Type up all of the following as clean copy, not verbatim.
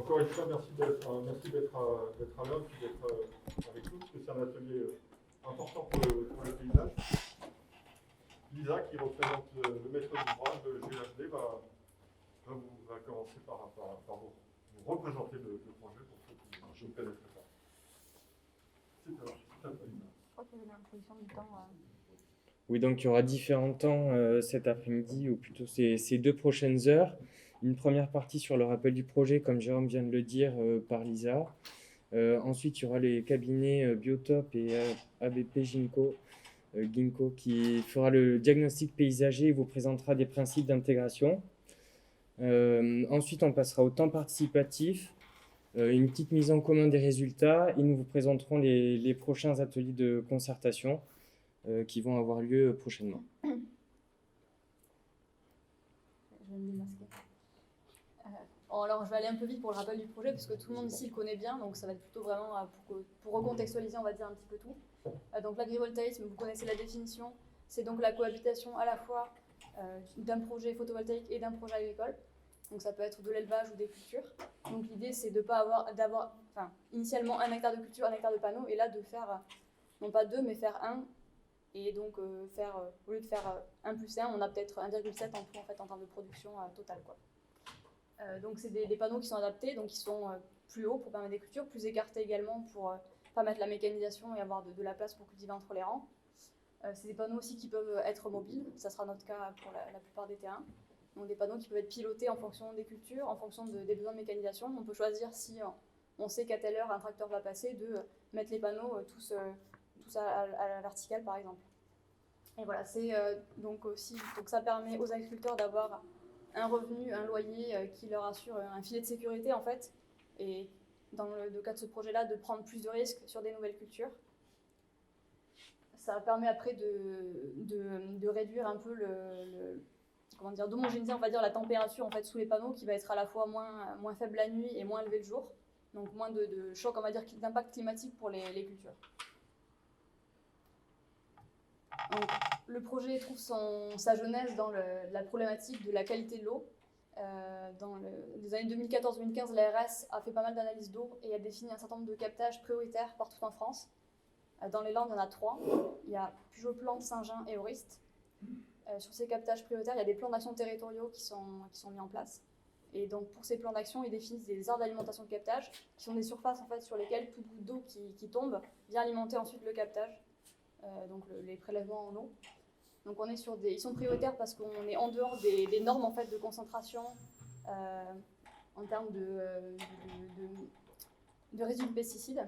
Encore une fois, merci d'être à l'heure, puis d'être avec nous, parce que c'est un atelier important pour le paysage. Lisa, qui représente le maître d'ouvrage de GHD, va commencer par vous représenter le projet pour ceux qui ne connaîtraient pas. C'est à toi, Lisa. Je crois qu'il y avait l'introduction du temps. Oui, donc il y aura différents temps cet après-midi, ou plutôt ces 2 prochaines heures. Une première partie sur le rappel du projet, comme Jérôme vient de le dire, par Lisa. Ensuite, il y aura les cabinets Biotop et ABP Ginkgo qui fera le diagnostic paysager et vous présentera des principes d'intégration. Ensuite, on passera au temps participatif, une petite mise en commun des résultats, et nous vous présenterons les prochains ateliers de concertation qui vont avoir lieu prochainement. Je vais me démasquer. Alors, je vais aller un peu vite pour le rappel du projet, parce que tout le monde ici le connaît bien, donc ça va être plutôt vraiment pour recontextualiser, on va dire, un petit peu tout. Donc, l'agrivoltaïsme, vous connaissez la définition, c'est donc la cohabitation à la fois d'un projet photovoltaïque et d'un projet agricole. Donc, ça peut être de l'élevage ou des cultures. Donc, l'idée, c'est de ne pas d'avoir initialement 1 hectare de culture, 1 hectare de panneaux, et là, de faire, non pas 2, mais faire 1. Et donc, au lieu de faire 1 plus 1, on a peut-être 1,7 en tout, en fait, en termes de production totale, quoi. Donc, c'est des panneaux qui sont adaptés, donc qui sont plus hauts pour permettre des cultures, plus écartés également pour permettre la mécanisation et avoir de la place pour cultiver entre les rangs. C'est des panneaux aussi qui peuvent être mobiles, ça sera notre cas pour la plupart des terrains. Donc, des panneaux qui peuvent être pilotés en fonction des cultures, en fonction des besoins de mécanisation. On peut choisir, si on sait qu'à telle heure un tracteur va passer, de mettre les panneaux tous à la verticale, par exemple. Et voilà, c'est donc ça permet aux agriculteurs d'avoir un revenu, un loyer qui leur assure un filet de sécurité, en fait, et dans le cas de ce projet-là, de prendre plus de risques sur des nouvelles cultures. Ça permet après de réduire un peu d'homogénéiser, on va dire, la température, en fait, sous les panneaux, qui va être à la fois moins faible la nuit et moins élevée le jour. Donc moins de choc, on va dire, d'impact climatique pour les cultures. Donc, le projet trouve sa genèse dans la problématique de la qualité de l'eau. Dans les années 2014-2015, l'ARS a fait pas mal d'analyses d'eau et a défini un certain nombre de captages prioritaires partout en France. Dans les Landes, il y en a 3. Il y a Pujol-Plante, Saint-Jean et Orist. Sur ces captages prioritaires, il y a des plans d'action territoriaux qui sont mis en place. Et donc, pour ces plans d'action, ils définissent des aires d'alimentation de captage, qui sont des surfaces, en fait, sur lesquelles toute goutte d'eau qui tombe vient alimenter ensuite le captage. Donc les prélèvements en eau. Donc on est sur ils sont prioritaires parce qu'on est en dehors des normes, en fait, de concentration en termes de résidus de pesticides.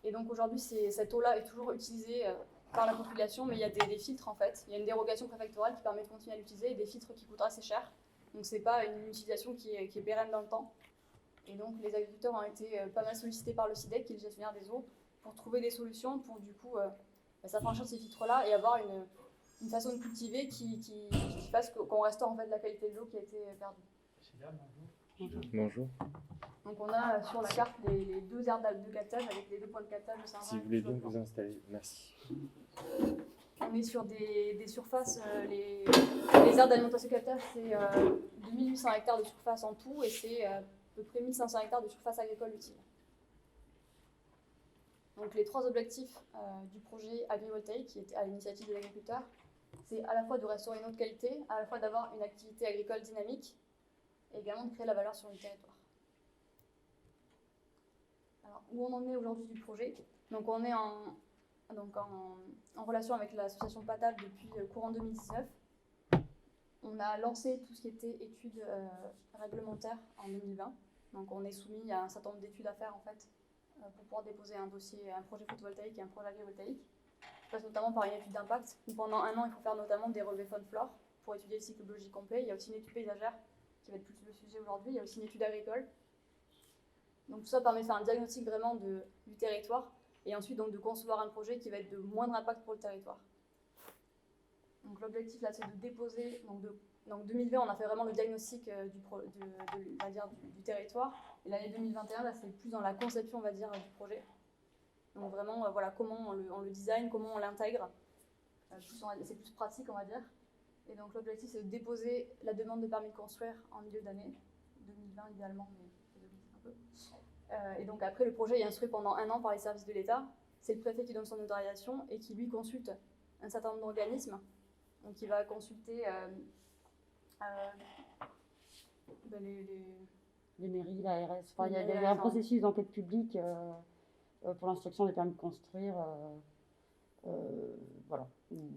Et donc aujourd'hui, cette eau-là est toujours utilisée par la population, mais il y a des filtres, en fait. Il y a une dérogation préfectorale qui permet de continuer à l'utiliser et des filtres qui coûtent assez cher. Donc c'est pas une utilisation qui est pérenne dans le temps. Et donc les agriculteurs ont été pas mal sollicités par le SIDEC, qui est le gestionnaire des eaux, pour trouver des solutions pour du coup s'affranchir de ces filtres-là et avoir une façon de cultiver qui fasse qu'on restaure, en fait, la qualité de l'eau qui a été perdue. Bonjour. Donc on a sur la carte les 2 aires de captage avec les 2 points de captage de Saint-Jean. Si vous voulez bien vous installer, merci. On est sur des surfaces, les aires d'alimentation de captage, c'est 2800 hectares de surface en tout et c'est à peu près 1500 hectares de surface agricole utile. Donc les 3 objectifs du projet agrivoltaïque, qui est à l'initiative des agriculteurs, c'est à la fois de restaurer une eau de qualité, à la fois d'avoir une activité agricole dynamique, et également de créer la valeur sur le territoire. Alors, où on en est aujourd'hui du projet? Donc on est en relation avec l'association PATAF depuis courant 2019. On a lancé tout ce qui était études réglementaires en 2020. Donc on est soumis à un certain nombre d'études à faire, en fait, pour pouvoir déposer un dossier, un projet photovoltaïque et un projet agrivoltaïque. Ça passe notamment par une étude d'impact, où pendant 1 an, il faut faire notamment des relevés faune-flore pour étudier le cycle biologique complet. Il y a aussi une étude paysagère, qui va être plus le sujet aujourd'hui. Il y a aussi une étude agricole. Donc tout ça permet de faire un diagnostic vraiment du territoire, et ensuite donc de concevoir un projet qui va être de moindre impact pour le territoire. Donc l'objectif là, c'est de déposer, donc 2020, on a fait vraiment le diagnostic du territoire. Et l'année 2021, là, c'est plus dans la conception, on va dire, du projet. Donc vraiment, voilà, comment on le design, comment on l'intègre. C'est plus pratique, on va dire. Et donc l'objectif, c'est de déposer la demande de permis de construire en milieu d'année, 2020 idéalement, mais c'est 2019. peu. Et donc après, le projet est instruit pendant 1 an par les services de l'État. C'est le préfet qui donne son autorisation et qui lui consulte un certain nombre d'organismes. Donc il va consulter Les mairies, l'ARS, enfin, il y Les a un mairies, processus d'enquête publique pour l'instruction des permis de construire. Voilà.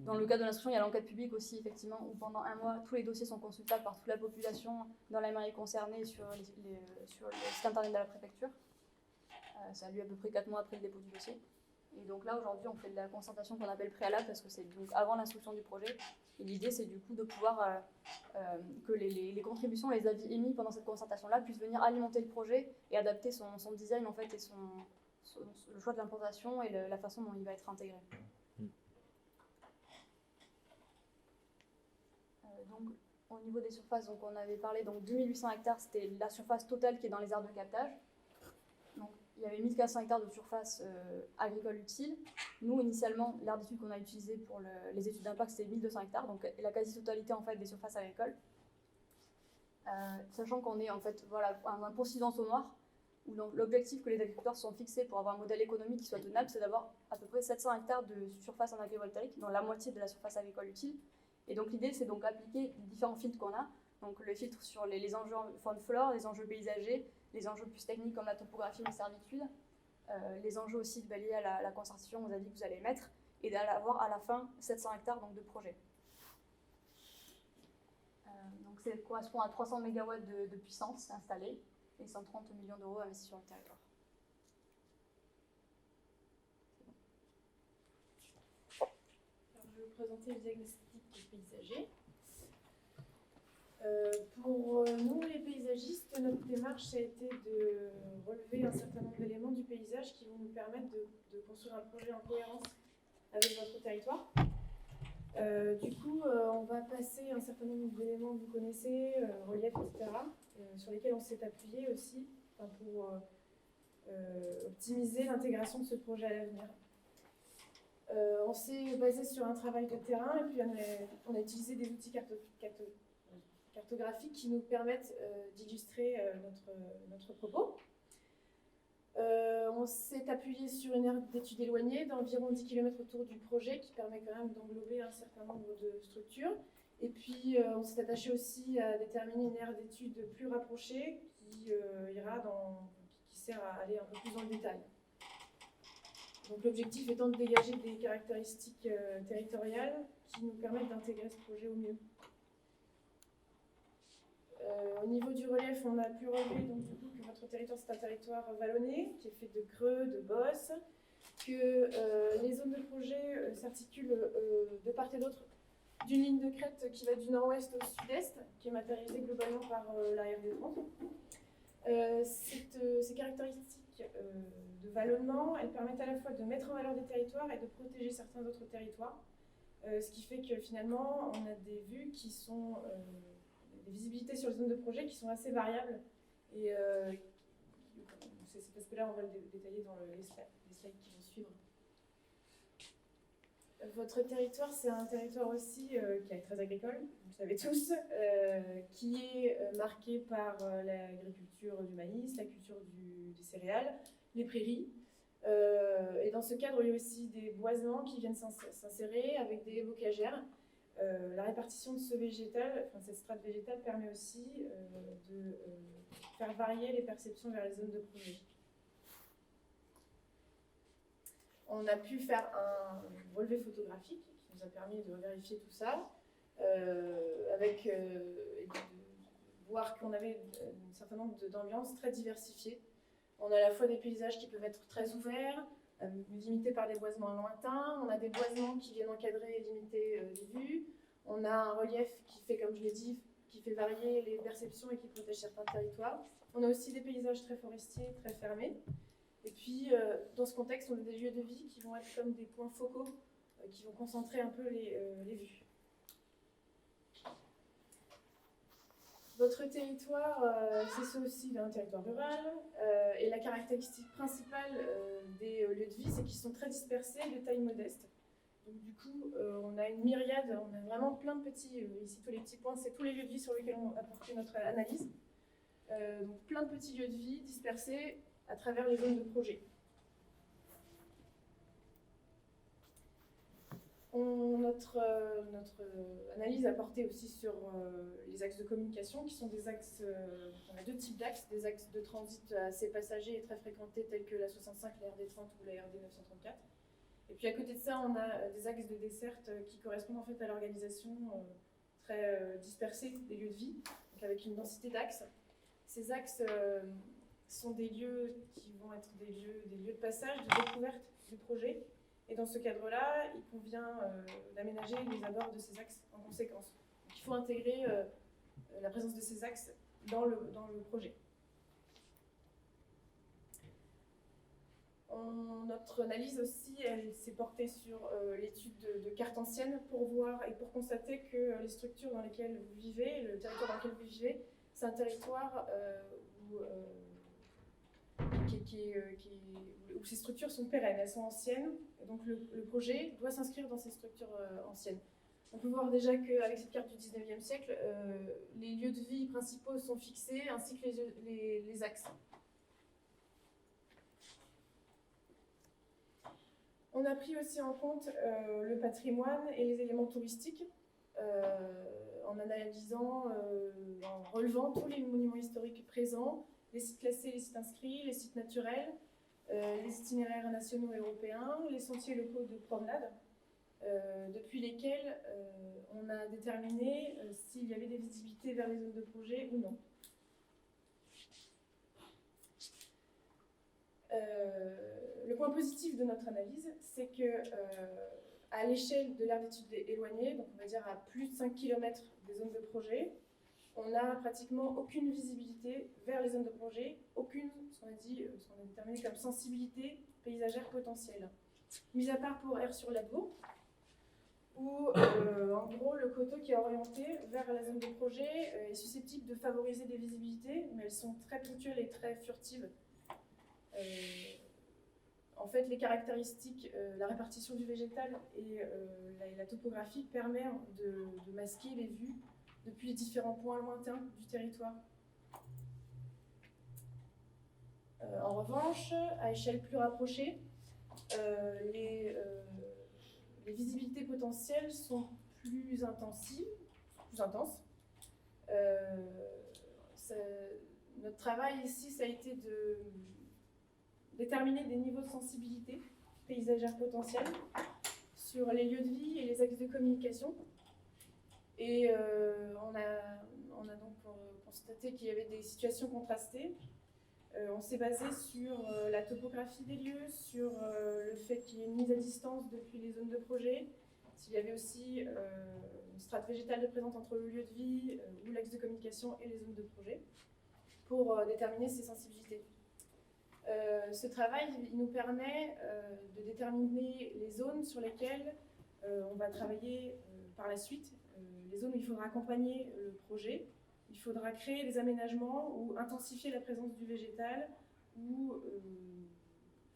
Dans le cadre de l'instruction, il y a l'enquête publique aussi, effectivement, où pendant 1 mois, tous les dossiers sont consultables par toute la population dans la mairie concernée sur le site internet de la préfecture. Ça a lieu à peu près 4 mois après le dépôt du dossier. Et donc là, aujourd'hui, on fait de la concertation qu'on appelle préalable parce que c'est donc avant l'instruction du projet. Et l'idée, c'est du coup de pouvoir que les contributions, les avis émis pendant cette concertation-là puissent venir alimenter le projet et adapter son design en fait et le choix de l'implantation et la façon dont il va être intégré. Donc, au niveau des surfaces, donc on avait parlé, donc 2800 hectares, c'était la surface totale qui est dans les aires de captage. Donc, il y avait 1400 hectares de surface agricole utile. Nous, initialement, l'aire d'étude qu'on a utilisée pour les études d'impact, c'était 1200 hectares, donc la quasi-totalité en fait des surfaces agricoles. Sachant qu'on est en fait voilà, un processus d'entonnoir, où l'objectif que les agriculteurs se sont fixés pour avoir un modèle économique qui soit tenable, c'est d'avoir à peu près 700 hectares de surface en agrivoltaïque, dont la moitié de la surface agricole utile. Et donc l'idée, c'est donc d'appliquer les différents filtres qu'on a, donc le filtre sur les enjeux faune-flore, les enjeux paysagers, les enjeux plus techniques comme la topographie, les servitudes, les enjeux aussi liés à la concertation, aux avis que vous allez mettre, et d'avoir à la fin 700 hectares donc, de projet. Donc ça correspond à 300 MW de puissance installée et 130 millions d'euros investis sur le territoire. Alors, je vais vous présenter le diagnostic paysager. Pour nous, les paysagistes, notre démarche a été de relever un certain nombre d'éléments du paysage qui vont nous permettre de construire un projet en cohérence avec votre territoire. Du coup, on va passer un certain nombre d'éléments que vous connaissez, relief, etc., sur lesquels on s'est appuyé aussi pour optimiser l'intégration de ce projet à l'avenir. On s'est basé sur un travail de terrain et puis on a utilisé des outils cartographiques qui nous permettent d'illustrer notre propos. On s'est appuyé sur une aire d'étude éloignée d'environ 10 km autour du projet qui permet quand même d'englober un certain nombre de structures. Et puis on s'est attaché aussi à déterminer une aire d'étude plus rapprochée qui sert à aller un peu plus dans le détail. Donc l'objectif étant de dégager des caractéristiques territoriales qui nous permettent d'intégrer ce projet au mieux. Au niveau du relief, on a pu relever donc, du coup, que votre territoire c'est un territoire vallonné, qui est fait de creux, de bosses, que les zones de projet s'articulent de part et d'autre d'une ligne de crête qui va du nord-ouest au sud-est, qui est matérialisée globalement par la RD30. Ces caractéristiques de vallonnement, elles permettent à la fois de mettre en valeur des territoires et de protéger certains autres territoires, ce qui fait que finalement on a des vues qui sont des visibilités sur les zones de projet qui sont assez variables et c'est cet aspect-là on va le détailler dans les slides qui vont suivre. Votre territoire, c'est un territoire aussi qui est très agricole, vous le savez tous, qui est marqué par l'agriculture du maïs, la culture des céréales, les prairies. Et dans ce cadre, il y a aussi des boisements qui viennent s'insérer avec des bocagères. La répartition de ce végétal, cette strate végétale, permet aussi de faire varier les perceptions vers les zones de projet. On a pu faire un relevé photographique qui nous a permis de vérifier tout ça, et de voir qu'on avait un certain nombre d'ambiances très diversifiées. On a à la fois des paysages qui peuvent être très ouverts, limités par des boisements lointains. On a des boisements qui viennent encadrer et limiter les vues. On a un relief qui fait, comme je l'ai dit, qui fait varier les perceptions et qui protège certains territoires. On a aussi des paysages très forestiers, très fermés. Et puis, dans ce contexte, on a des lieux de vie qui vont être comme des points focaux, qui vont concentrer un peu les vues. Votre territoire, c'est ça aussi un territoire rural, et la caractéristique principale des lieux de vie, c'est qu'ils sont très dispersés, de taille modeste. Donc du coup, on a une myriade, on a vraiment plein de petits, ici tous les petits points, c'est tous les lieux de vie sur lesquels on a porté notre analyse. donc plein de petits lieux de vie dispersés à travers les zones de projet. Notre analyse a porté aussi sur les axes de communication, qui sont des axes, on a deux types d'axes, des axes de transit assez passagers et très fréquentés tels que la 65, la RD30 ou la RD 934. Et puis à côté de ça, on a des axes de desserte qui correspondent en fait à l'organisation très dispersée des lieux de vie, donc avec une densité d'axes. Ces axes sont des lieux qui vont être des lieux de passage, de découverte du projet. Et dans ce cadre-là, il convient d'aménager les abords de ces axes en conséquence. Donc, il faut intégrer la présence de ces axes dans le projet. Notre analyse aussi, elle s'est portée sur l'étude de cartes anciennes pour voir et pour constater que les structures dans lesquelles vous vivez, le territoire dans lequel vous vivez, c'est un territoire où ces structures sont pérennes, elles sont anciennes, et donc le projet doit s'inscrire dans ces structures anciennes. On peut voir déjà qu'avec cette carte du 19e siècle, les lieux de vie principaux sont fixés, ainsi que les axes. On a pris aussi en compte le patrimoine et les éléments touristiques, en analysant, en relevant tous les monuments historiques présents, les sites classés, les sites inscrits, les sites naturels, les itinéraires nationaux et européens, les sentiers locaux de promenade, depuis lesquels on a déterminé s'il y avait des visibilités vers les zones de projet ou non. Le point positif de notre analyse, c'est que à l'échelle de l'aire d'étude éloignée, donc on va dire à plus de 5 km des zones de projet, on n'a pratiquement aucune visibilité vers les zones de projet, aucune, ce qu'on a déterminé comme sensibilité paysagère potentielle. Mis à part pour Aire-sur-Labour, où en gros le coteau qui est orienté vers la zone de projet est susceptible de favoriser des visibilités, mais elles sont très ponctuelles et très furtives. En fait, les caractéristiques, la répartition du végétal et la topographie permet de masquer les vues depuis les différents points lointains du territoire. En revanche, à échelle plus rapprochée, les visibilités potentielles sont plus intenses. Notre travail ici, ça a été de déterminer des niveaux de sensibilité paysagère potentielle sur les lieux de vie et les axes de communication. Et on a donc constaté qu'il y avait des situations contrastées. On s'est basé sur la topographie des lieux, sur le fait qu'il y ait une mise à distance depuis les zones de projet, s'il y avait aussi une strate végétale présente entre le lieu de vie ou l'axe de communication et les zones de projet, pour déterminer ces sensibilités. Ce travail il nous permet de déterminer les zones sur lesquelles on va travailler par la suite, les zones où il faudra accompagner le projet. Il faudra créer des aménagements ou intensifier la présence du végétal ou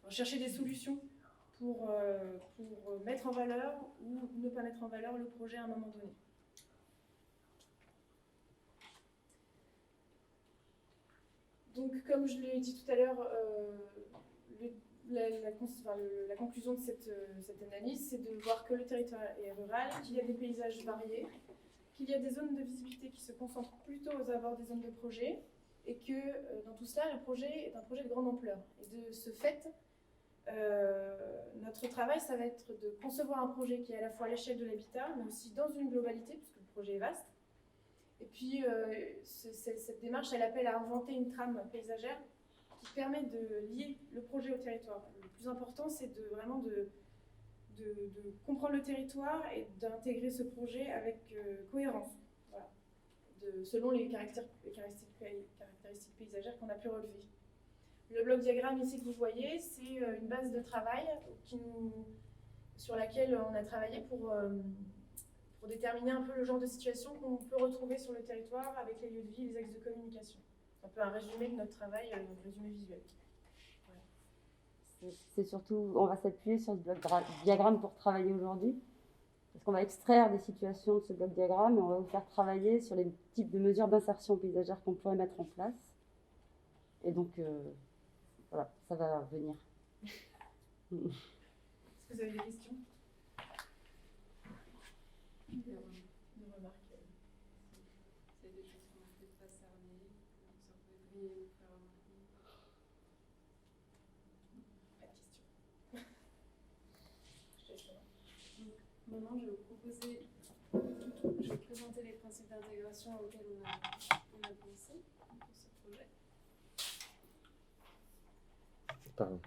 chercher des solutions pour mettre en valeur ou ne pas mettre en valeur le projet à un moment donné. Donc, comme je l'ai dit tout à l'heure, la conclusion de cette analyse, c'est de voir que le territoire est rural, qu'il y a des paysages variés, qu'il y a des zones de visibilité qui se concentrent plutôt aux abords des zones de projet, et que dans tout cela, le projet est un projet de grande ampleur. Et de ce fait, notre travail, ça va être de concevoir un projet qui est à la fois à l'échelle de l'habitat, mais aussi dans une globalité, puisque le projet est vaste. Et puis, cette démarche, elle appelle à inventer une trame paysagère qui permet de lier le projet au territoire. Le plus important, c'est vraiment de comprendre le territoire et d'intégrer ce projet avec cohérence, voilà, selon les caractéristiques paysagères qu'on a pu relever. Le bloc diagramme ici que vous voyez, c'est une base de travail sur laquelle on a travaillé pour déterminer un peu le genre de situation qu'on peut retrouver sur le territoire avec les lieux de vie et les axes de communication. C'est un peu un résumé de notre travail, un résumé visuel. C'est surtout, on va s'appuyer sur ce bloc diagramme pour travailler aujourd'hui, parce qu'on va extraire des situations de ce bloc diagramme et on va vous faire travailler sur les types de mesures d'insertion paysagère qu'on pourrait mettre en place. Et donc, voilà, ça va venir. Est-ce que vous avez des questions? Des remarques? C'est des choses qu'on n'a peut-être pas cernées, que ça peut briller ou faire remarquer. Pas de questions. Je te laisse la main. Maintenant, je vais vous présenter les principes d'intégration auxquels on a pensé pour ce projet. Pardon.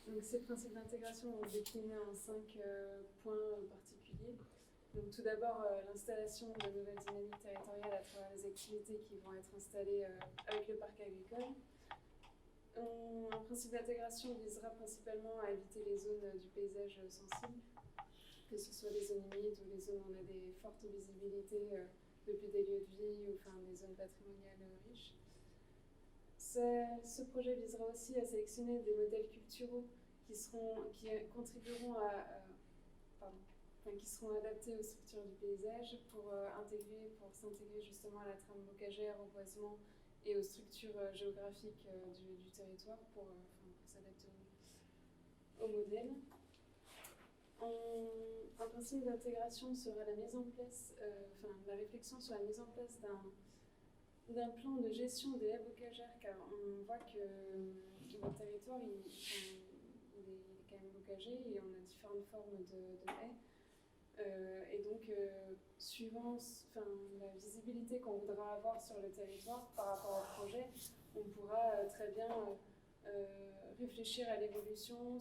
Donc, ces principes d'intégration vont se décliner en 5 points particuliers. Donc, tout d'abord, l'installation de nouvelles dynamiques territoriales à travers les activités qui vont être installées avec le parc agricole. Un principe d'intégration visera principalement à éviter les zones du paysage sensibles, que ce soit les zones humides ou les zones où on a des fortes visibilités depuis des lieux de vie ou enfin, des zones patrimoniales riches. Ce projet visera aussi à sélectionner des modèles culturaux qui contribueront qui seront adaptés aux structures du paysage pour s'intégrer justement à la trame bocagère, au boisement et aux structures géographiques du territoire pour s'adapter au modèle. Un principe d'intégration sera la mise en place, la réflexion sur la mise en place d'un plan de gestion des haies bocagères, car on voit que le territoire il est quand même bocager et on a différentes formes de haies. Et donc, suivant la visibilité qu'on voudra avoir sur le territoire par rapport au projet, on pourra très bien réfléchir à l'évolution,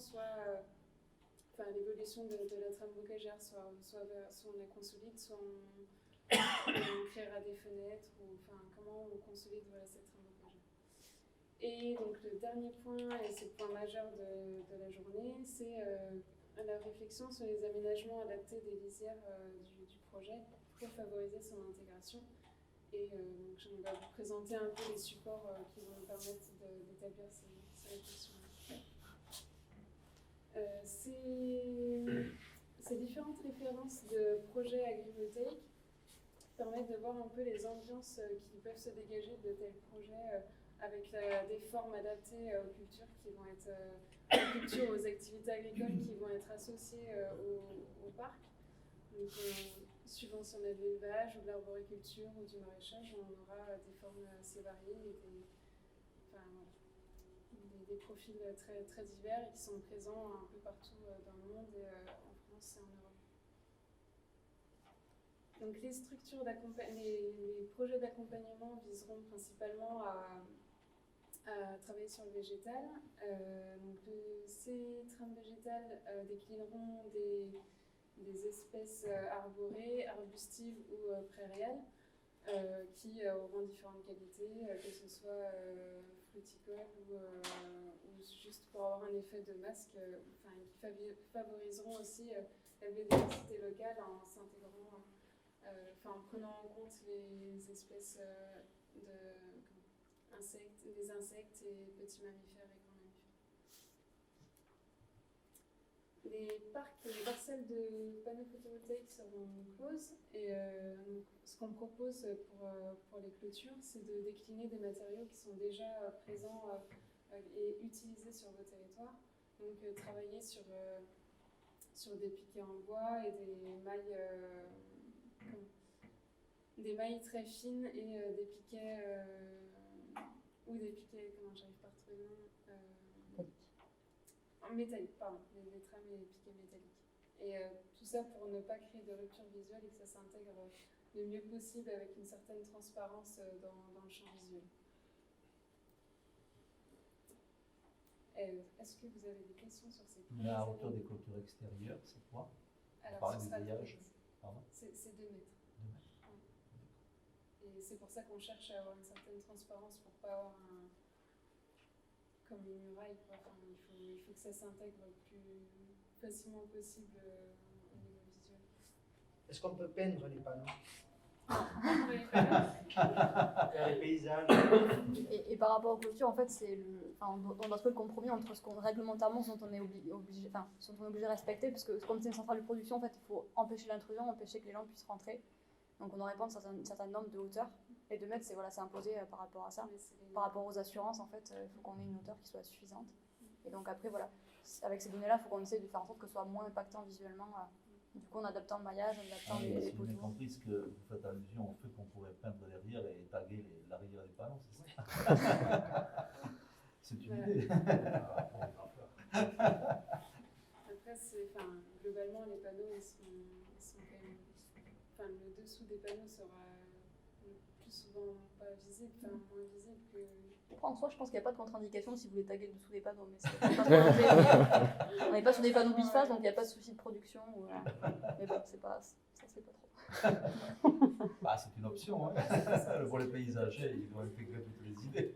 l'évolution de la trame bocagère, soit on la consolide, soit on créera des fenêtres, ou comment on consolide cette trame bocagère. Et donc le dernier point, et c'est le point majeur de la journée, c'est la réflexion sur les aménagements adaptés des lisières du projet pour favoriser son intégration. Et donc je vais vous présenter un peu les supports qui vont nous permettre d'établir ces réflexions. Ces différentes références de projets agrivoltaïques permettent de voir un peu les ambiances qui peuvent se dégager de tels projets avec des formes adaptées aux cultures qui vont être aux activités agricoles qui vont être associées au parc. Donc, suivant si on a de l'élevage ou de l'arboriculture ou du maraîchage, on aura des formes assez variées et des profils très, très divers et qui sont présents un peu partout dans le monde, et en France et en Europe. Donc les projets d'accompagnement viseront principalement à travailler sur le végétal. Ces trames végétales déclineront des espèces arborées, arbustives ou prairiales qui auront différentes qualités, que ce soit fruticoles ou juste pour avoir un effet de masque, qui favoriseront aussi la biodiversité locale en s'intégrant, en prenant en compte les espèces des insectes et petits mammifères et grands mammifères. Les parcelles de panneaux photovoltaïques seront closes et ce qu'on propose pour les clôtures, c'est de décliner des matériaux qui sont déjà présents et utilisés sur vos territoires. Donc travailler sur des piquets en bois et des mailles très fines et des piquets j'arrive pas à retrouver le nom. Métallique, pardon, les trames et les piquets métalliques. Et tout ça pour ne pas créer de rupture visuelle et que ça s'intègre le mieux possible avec une certaine transparence dans le champ visuel. Est-ce que vous avez des questions sur ces points? La hauteur des clôtures extérieures, c'est quoi? Alors, ce sera c'est 2 mètres. 2 mètres. Ouais. Et c'est pour ça qu'on cherche à avoir une certaine transparence pour pas avoir comme une muraille, quoi. Il faut que ça s'intègre le plus facilement possible au niveau visuel. Est-ce qu'on peut peindre les panneaux? Oui. Faire les paysages? Et par rapport aux clôtures, en fait, on doit trouver le compromis entre ce qu'on réglementairement, dont on est obligé de respecter, parce que comme c'est une centrale de production, en fait, il faut empêcher l'intrusion, empêcher que les gens puissent rentrer. Donc on doit répondre à certaines normes de hauteur. Les 2 mètres, c'est imposé par rapport à ça. Mais c'est les- Par rapport aux assurances, en fait, il faut qu'on ait une hauteur qui soit suffisante. Et donc après, voilà, avec ces données-là, il faut qu'on essaye de faire en sorte que ce soit moins impactant visuellement. Du coup, en adaptant le maillage, en adaptant Ah, les si j'ai bien poteaux. compris, ce que vous faites allusion au fait qu'on pourrait peindre derrière et taguer l'arrière des panneaux, c'est ça? C'est une Voilà. idée. Après, globalement, les panneaux, ils sont quand même. Enfin, le dessous des panneaux sera le plus souvent pas visible, moins visible que. Après, en soi, je pense qu'il n'y a pas de contre-indication si vous voulez taguer le dessous des panneaux. Mais c'est pas trop l'objet. On n'est pas sur des panneaux bifaces, donc il n'y a pas de souci de production. Mais bon, ça se fait pas trop. Bah, c'est une option, hein. Pour les paysagers, ils doivent intégrer toutes les idées.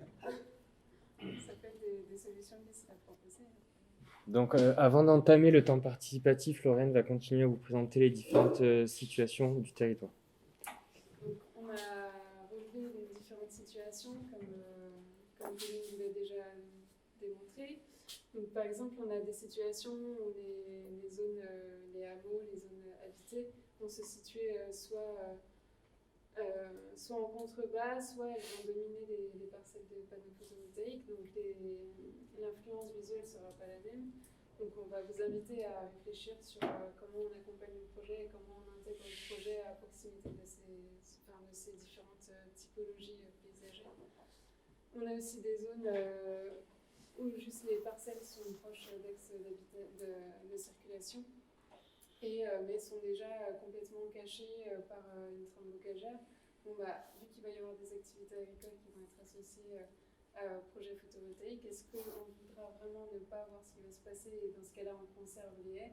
Ça peut être des solutions qui seraient proposées. Donc, avant d'entamer le temps participatif, Lauriane va continuer à vous présenter les différentes situations du territoire. Donc, on a relevé les différentes situations, comme Pauline vous l'a déjà démontré. Donc, par exemple, on a des situations où les zones, les hameaux, les zones habitées vont se situer soit en contrebas, soit elles vont dominer les parcelles de panneaux photovoltaïques. Donc, l'influence visuelle ne sera pas la même. Donc, on va vous inviter à réfléchir sur comment on accompagne le projet et comment on intègre le projet à proximité de ces différentes typologies paysagères. On a aussi des zones où juste les parcelles sont proches d'axes de circulation, mais sont déjà complètement cachées par une trame bocagère. Bon, vu qu'il va y avoir des activités agricoles qui vont être associées au projet photovoltaïque, est-ce qu'on voudra vraiment ne pas voir ce qui va se passer et dans ce cas-là on conserve les haies,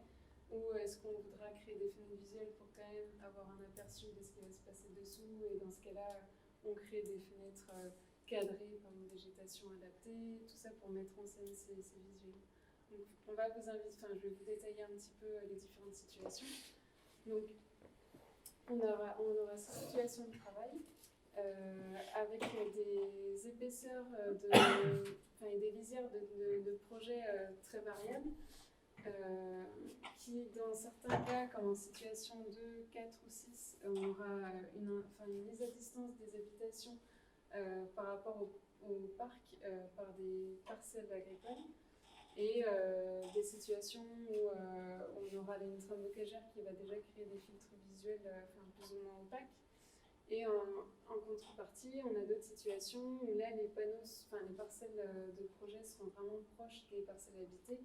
ou est-ce qu'on voudra créer des fenêtres visuelles pour quand même avoir un aperçu de ce qui va se passer dessous, et dans ce cas-là on crée des fenêtres cadrées par une végétation adaptée, tout ça pour mettre en scène ces visuels. Donc on va vous inviter, je vais vous détailler un petit peu les différentes situations. Donc on aura ces situations de travail avec des épaisseurs et des lisières de projets très variables qui, dans certains cas, comme en situation 2, 4 ou 6, on aura une mise à distance des habitations par rapport au parc par des parcelles agricoles. Et des situations où on aura une trame bocagère qui va déjà créer des filtres visuels plus ou moins opaques. Et en contrepartie, on a d'autres situations où là, les parcelles de projet seront vraiment proches des parcelles habitées,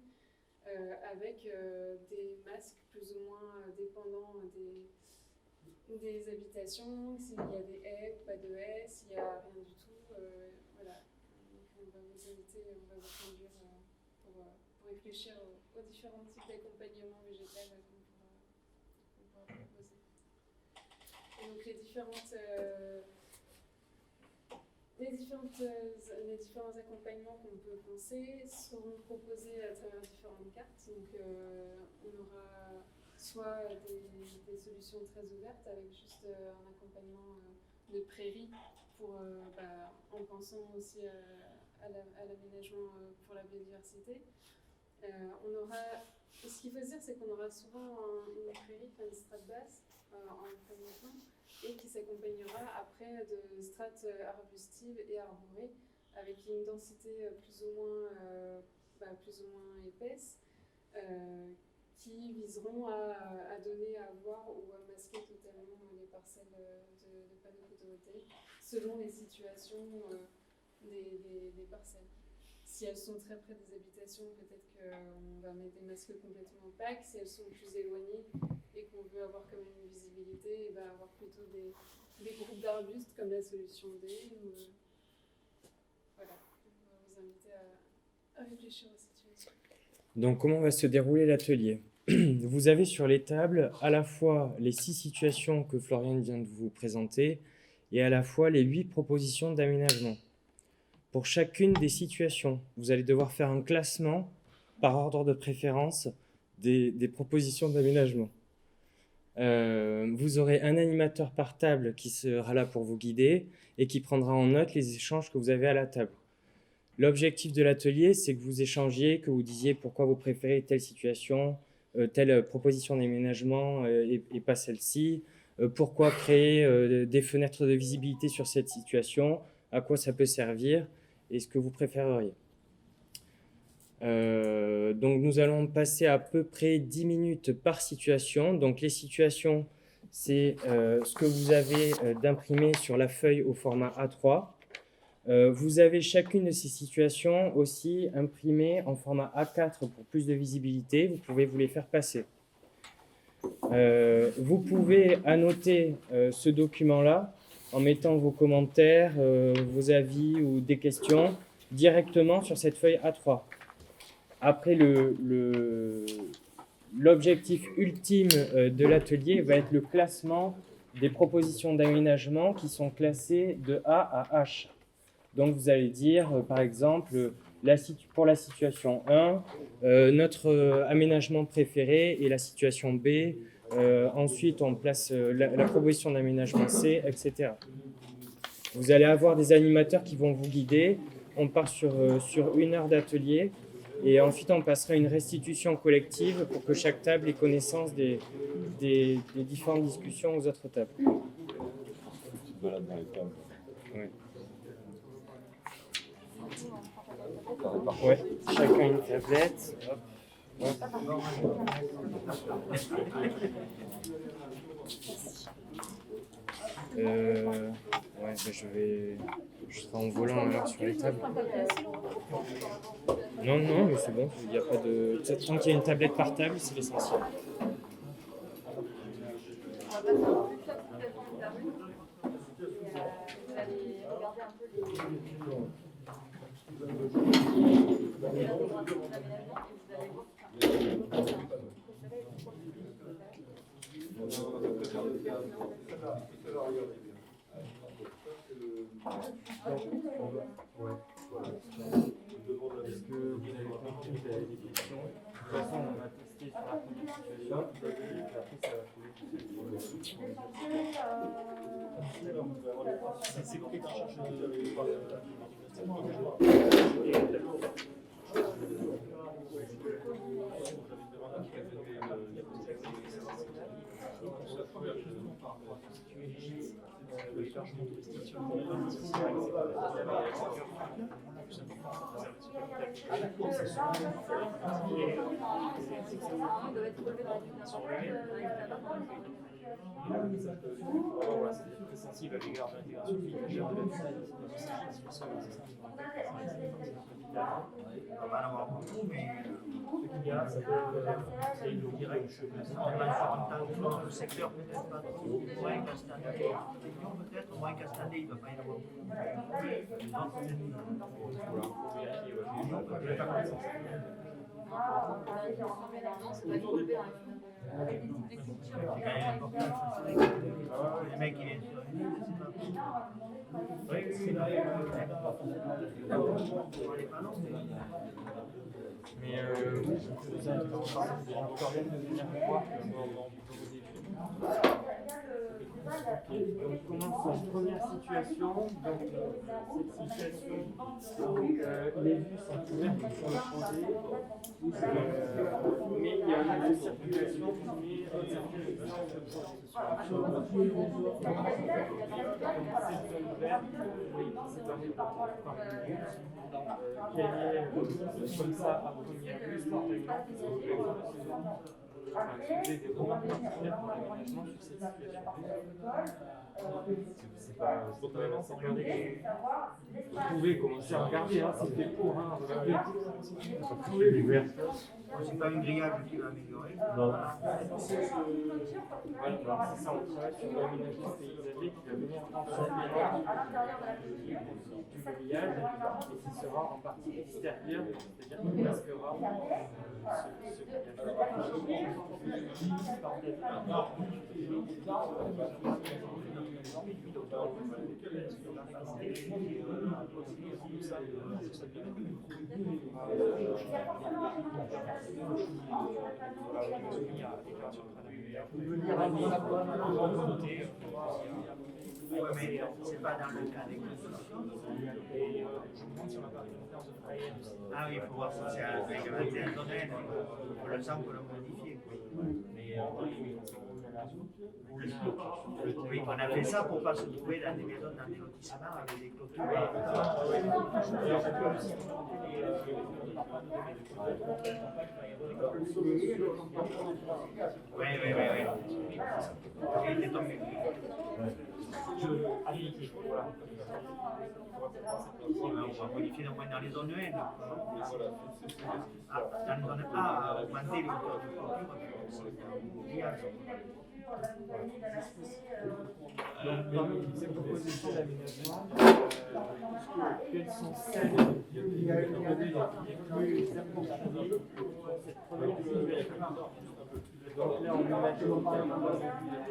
avec des masques plus ou moins dépendants des habitations, s'il y a des haies ou pas de haies, s'il n'y a rien du tout. Voilà. Donc on va vous inviter, on va vous conduire pour réfléchir aux différents types d'accompagnement végétal qu'on pourra proposer. Et donc les différents accompagnements qu'on peut penser seront proposés à travers différentes cartes. Donc on aura soit des solutions très ouvertes avec juste un accompagnement de prairies en pensant aussi à l'aménagement pour la biodiversité. Ce qu'il faut se dire, c'est qu'on aura souvent une prairie, une strate basse en premier temps, et qui s'accompagnera après de strates arbustives et arborées, avec une densité plus ou moins épaisse, qui viseront à donner à voir ou à masquer totalement les parcelles de panneaux photovoltaïques selon les situations des parcelles. Si elles sont très près des habitations, peut-être qu'on va mettre des masques complètement opaques. Si elles sont plus éloignées et qu'on veut avoir quand même une visibilité, et avoir plutôt des groupes d'arbustes comme la solution D. Voilà, on va vous inviter à réfléchir aux situations. Donc, comment va se dérouler l'atelier? Vous avez sur les tables à la fois les 6 situations que Floriane vient de vous présenter et à la fois les 8 propositions d'aménagement. Pour chacune des situations, vous allez devoir faire un classement par ordre de préférence des propositions d'aménagement. Vous aurez un animateur par table qui sera là pour vous guider et qui prendra en note les échanges que vous avez à la table. L'objectif de l'atelier, c'est que vous échangiez, que vous disiez pourquoi vous préférez telle situation, telle proposition d'aménagement et pas celle-ci, pourquoi créer des fenêtres de visibilité sur cette situation, à quoi ça peut servir et ce que vous préféreriez. Donc nous allons passer à peu près 10 minutes par situation. Donc les situations, c'est ce que vous avez d'imprimé sur la feuille au format A3. Vous avez chacune de ces situations aussi imprimées en format A4 pour plus de visibilité. Vous pouvez vous les faire passer. Vous pouvez annoter ce document-là en mettant vos commentaires, vos avis ou des questions directement sur cette feuille A3. Après, l'objectif ultime de l'atelier va être le classement des propositions d'aménagement qui sont classées de A à H. Donc, vous allez dire, par exemple, pour la situation 1, notre aménagement préféré est la situation B. Ensuite, on place la proposition d'aménagement C, etc. Vous allez avoir des animateurs qui vont vous guider. On part sur 1 heure d'atelier. Et ensuite, on passera à une restitution collective pour que chaque table ait connaissance des différentes discussions aux autres tables. Ouais. Ouais, chacun une tablette. Hop. Ouais, je serai en volant alors sur les tables. Non, mais c'est bon, il n'y a pas de. Tant qu'il y a une tablette par table, c'est l'essentiel. Est-ce que vous avez compris des questions? De toute façon, on va tester sur la première situation. sensible à l'égard de l'intégration financière de le secteur peut-être pas trop, moins Castanet, peut-être moins Castanet, il ne va pas y en avoir les mecs qui viennent sur une île, c'est pas Mais oui, vous avez encore bien de venir me voir. On commence en première situation. Donc, cette situation, les vues sont ouvertes sur le projet. Mais il y a une circulation qui est comme ça à première vue, des commentaires pour l'aménagement sur cette situation. C'est pas vraiment sans regarder. Vous pouvez commencer à regarder, hein, c'est fait pour, hein, regardez. c'est pas une grillage qui va améliorer. Non. Voilà, c'est ça, on travaille sur l'aménagement paysager qui va venir en supplément du grillage et qui sera en partie extérieure, c'est-à-dire qu'il masquera ce Mais c'est pas dans le cas des constructions. Ah oui, il faut voir si c'est un domaine. Pour le sang, on peut le modifier. Oui, on a fait ça pour ne pas se trouver dans des maisons dans des lotissements avec des clôtures. Oui. Il était tombé. On va modifier au moins dans les zones 1. Dans les zones A, augmenter les hauteurs de clôture. Donc, parmi ces propositions d'aménagement, quelles sont celles qui ont été appropriées pour cette première situation? Donc là, on imagine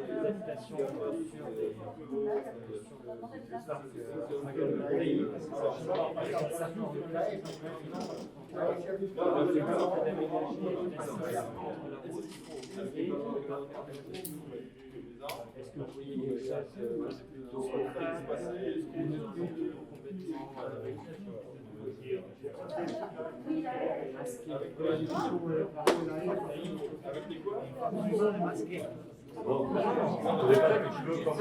des habitations sur des parcs photovoltaïques, un certain nombre de places. Est-ce que vous voyez que ça plutôt espacé? Est-ce qu'on est complètement Avec des quoi? Masqué. Bon, je veux comme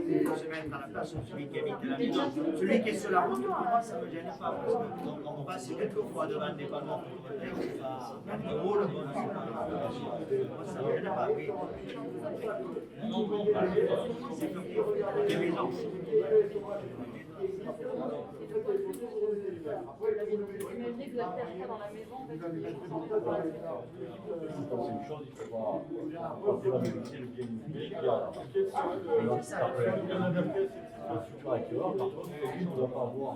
Il faut se mettre à la place de celui qui habite la maison. Celui qui est sur la route, pour moi, ça ne me gêne pas. Parce qu'on passe quelquefois devant des panneaux photovoltaïques, c'est pas drôle, bon, c'est pas. Moi, ça ne me gêne pas, oui. C'est comme des maisons. Imaginez que vous avez quelqu'un dans la maison, en fait, Comme c'est une chose, il faut pas vérifier le bien immobilier qu'il y a. Avec le par contre, on ne doit pas avoir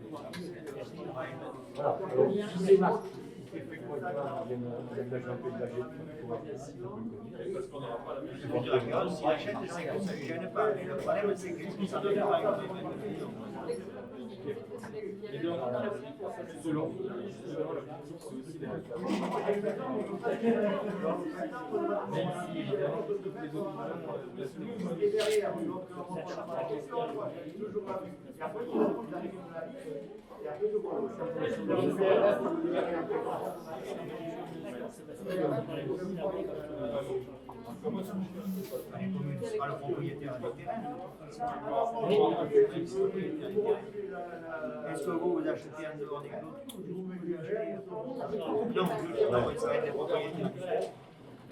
voilà. Alors, si c'est masque, il fait quoi? Il y a un peu de Parce qu'on n'aura pas la même chose. S'il achète, c'est que ça ne lui gêne pas. Mais le problème, c'est que ça ne doit pas être et donc, selon la politique, c'est aussi des même si évidemment toutes les opinions Et derrière, donc, c'est pas le propriétaire du terrain. Est-ce que vous achetez en dehors des clôtures? Non, ça va être des propriétaires du terrain.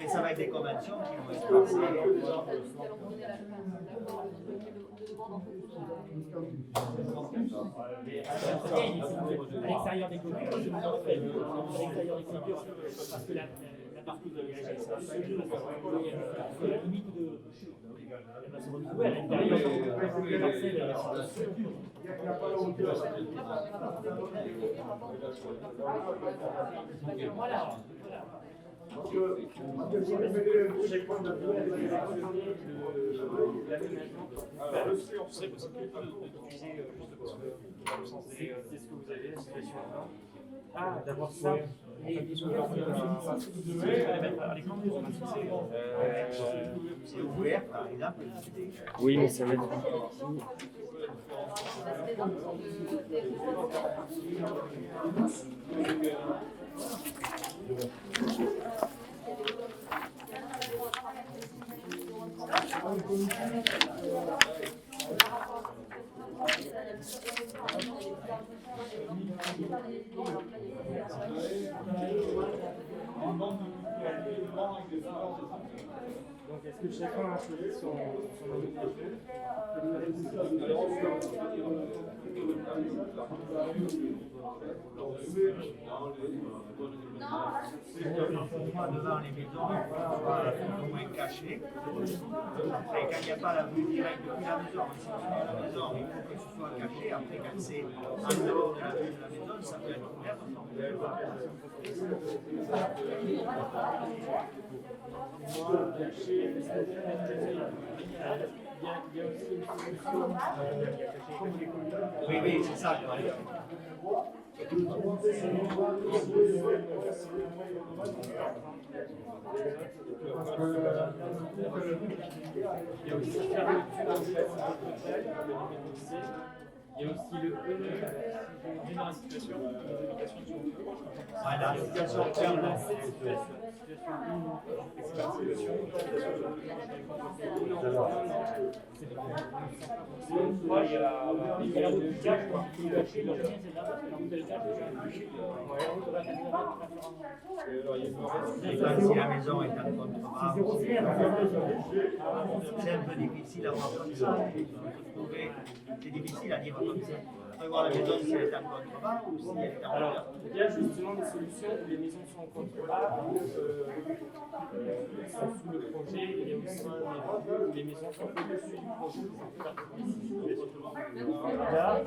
Et ça va être des conventions qui vont être passées. à l'extérieur des clôtures, je vous en fais à l'extérieur des clôtures, parce que la partie de l'IRG, c'est la limite de. Elle va se retrouver à l'intérieur de la parcelle. Voilà. Donc, c'est ce que vous avez, la situation là. Ah, d'avoir ça. Et c'est ouvert, par exemple. Oui, mais ça va être. Donc, est-ce que chacun a choisi son nomination? Moi, devant les maisons, il faut au moins caché. Après, quand il n'y a pas la vue directe depuis la maison, si on est à la maison, il faut que ce soit caché. Après, quand c'est en dehors de la vue de la maison, ça peut être ouvert. Oui, oui, c'est ça. Il y a aussi le on est dans la situation de limitation de Ouais, la situation interne, là, c'est la situation et quand si la maison est en contrebas, c'est un peu difficile à voir comme ça. C'est difficile à dire comme ça. On peut voir la maison si elle est en contrebas ou si elle est en Alors, hauteur. il y a justement des solutions où les maisons sont en contrebas, où sont sous le projet, et il y a aussi des lieux où les maisons sont au-dessus du projet. Là,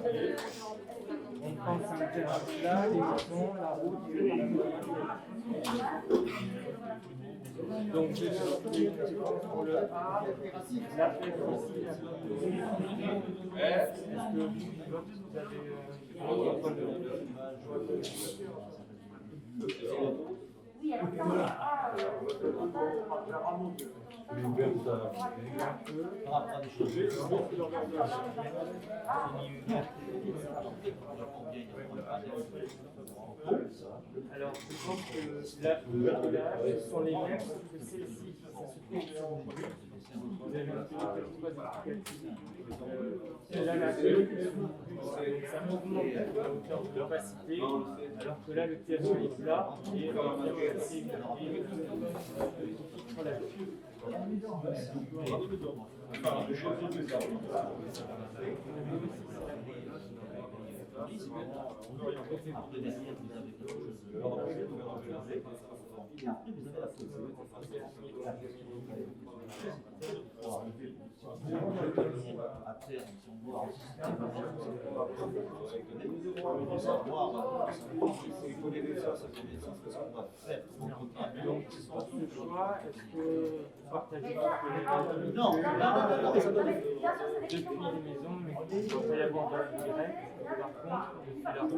on pense à un terrain plat, les maisons, la route, donc, je suis pour le A, la fête ici, la est-ce que vous avez alors, je pense que là, ce sont les mêmes, sauf que celle-ci, ça se trouve sur le produit. Vous avez un petit celle-là, la donc ça augmente la hauteur de l'opacité, alors que là, le terrain est plat et on vient passer sur la vue. Après, si on voit il faut les faire, ça fait des sens que ça va faire. Donc, ce choix, est-ce que vous partagez Non, ça donne. depuis les maisons, mais il va y avoir de la direct. Par contre,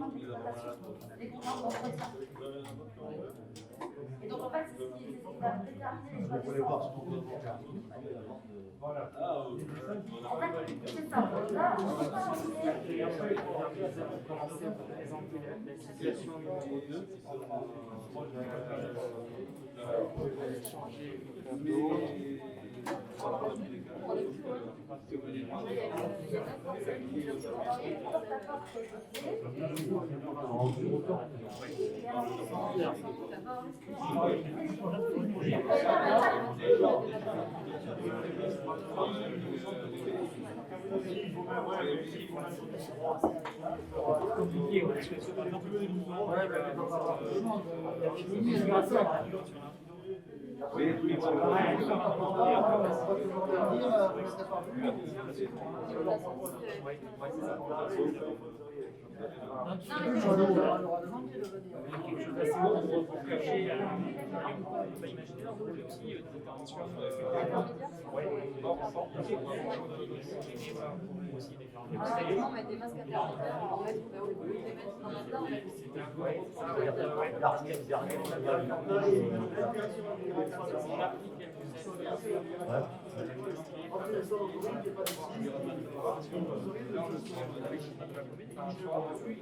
depuis Et donc en fait, c'est ce qui va déterminer Vous voulez voir ce qu'on peut faire. Voilà. En fait, c'est ça. Là, on va pas et après, on va commencer à présenter la situation numéro 2. Changer le tableau. Compliqué, parce que c'est pas non plus On met des masques intermédiaires, en fait, on va les mettre en même temps. Alors oui,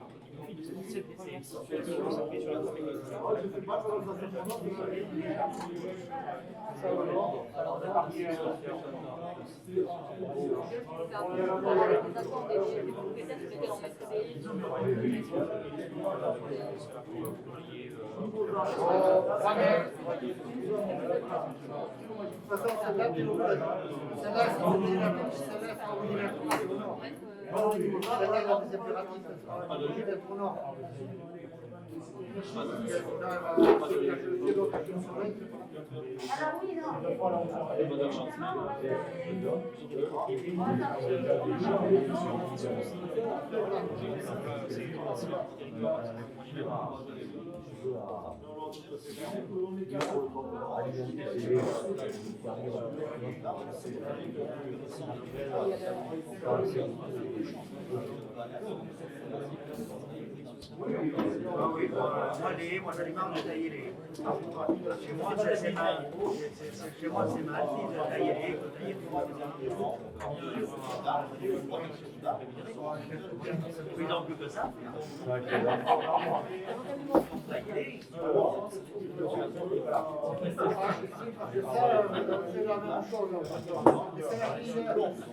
non. oui, moi j'en ai marre de tailler les. Chez moi, c'est mal. Chez moi, c'est mal. De tailler les. Plus d'ample que ça. C'est la même chose.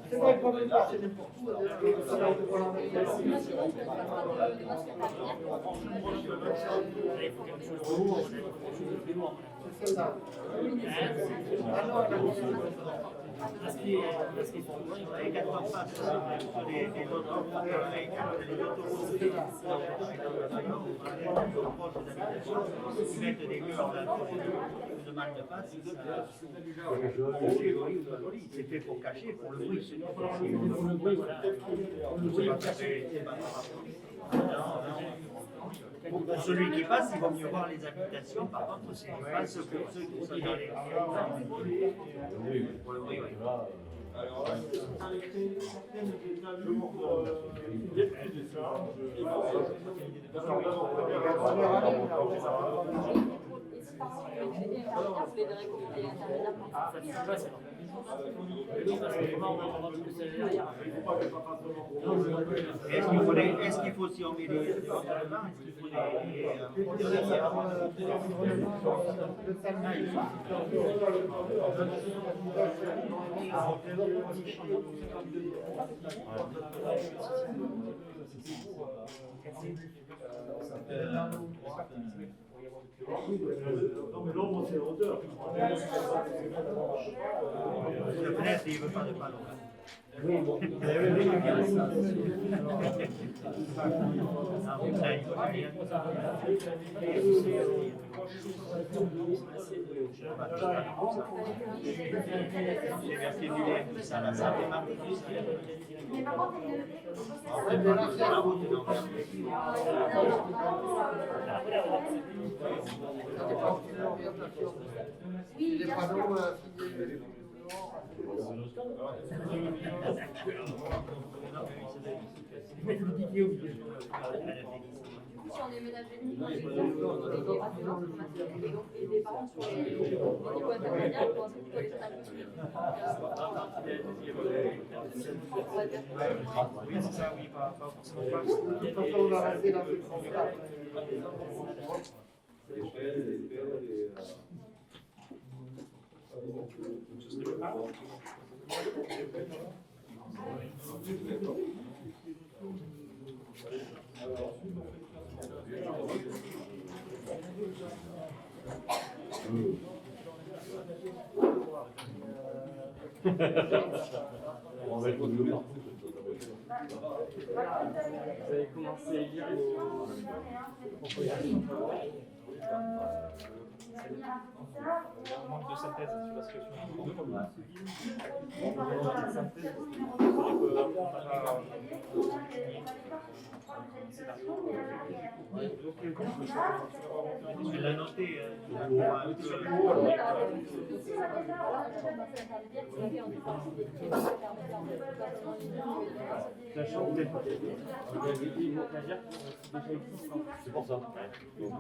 C'est pas le problème de passer n'importe où. C'est fait pour cacher, pour le bruit. Pour celui qui passe, il vaut mieux voir les habitations. Par contre, c'est pas ce pour ceux qui sont dans les. Pour le bruit, oui. Est-ce qu'il faut si on met des est-ce qu'il faut Non, mais l'ombre, c'est la hauteur. La fenêtre, il ne veut pas de panneau. Oui, bon. Les panneaux signés. Si on déménageait et des parents sur les niveaux intermédiaires, pour ensuite les jeunes un peu plus. Oui, c'est ça, oui, pas forcément pas. De toute façon, on va rester dans le transfert. On va être au milieu partout. Vous avez commencé à lire manque de synthèse sur la situation. Elle l'a noté. C'est pour ça. Donc,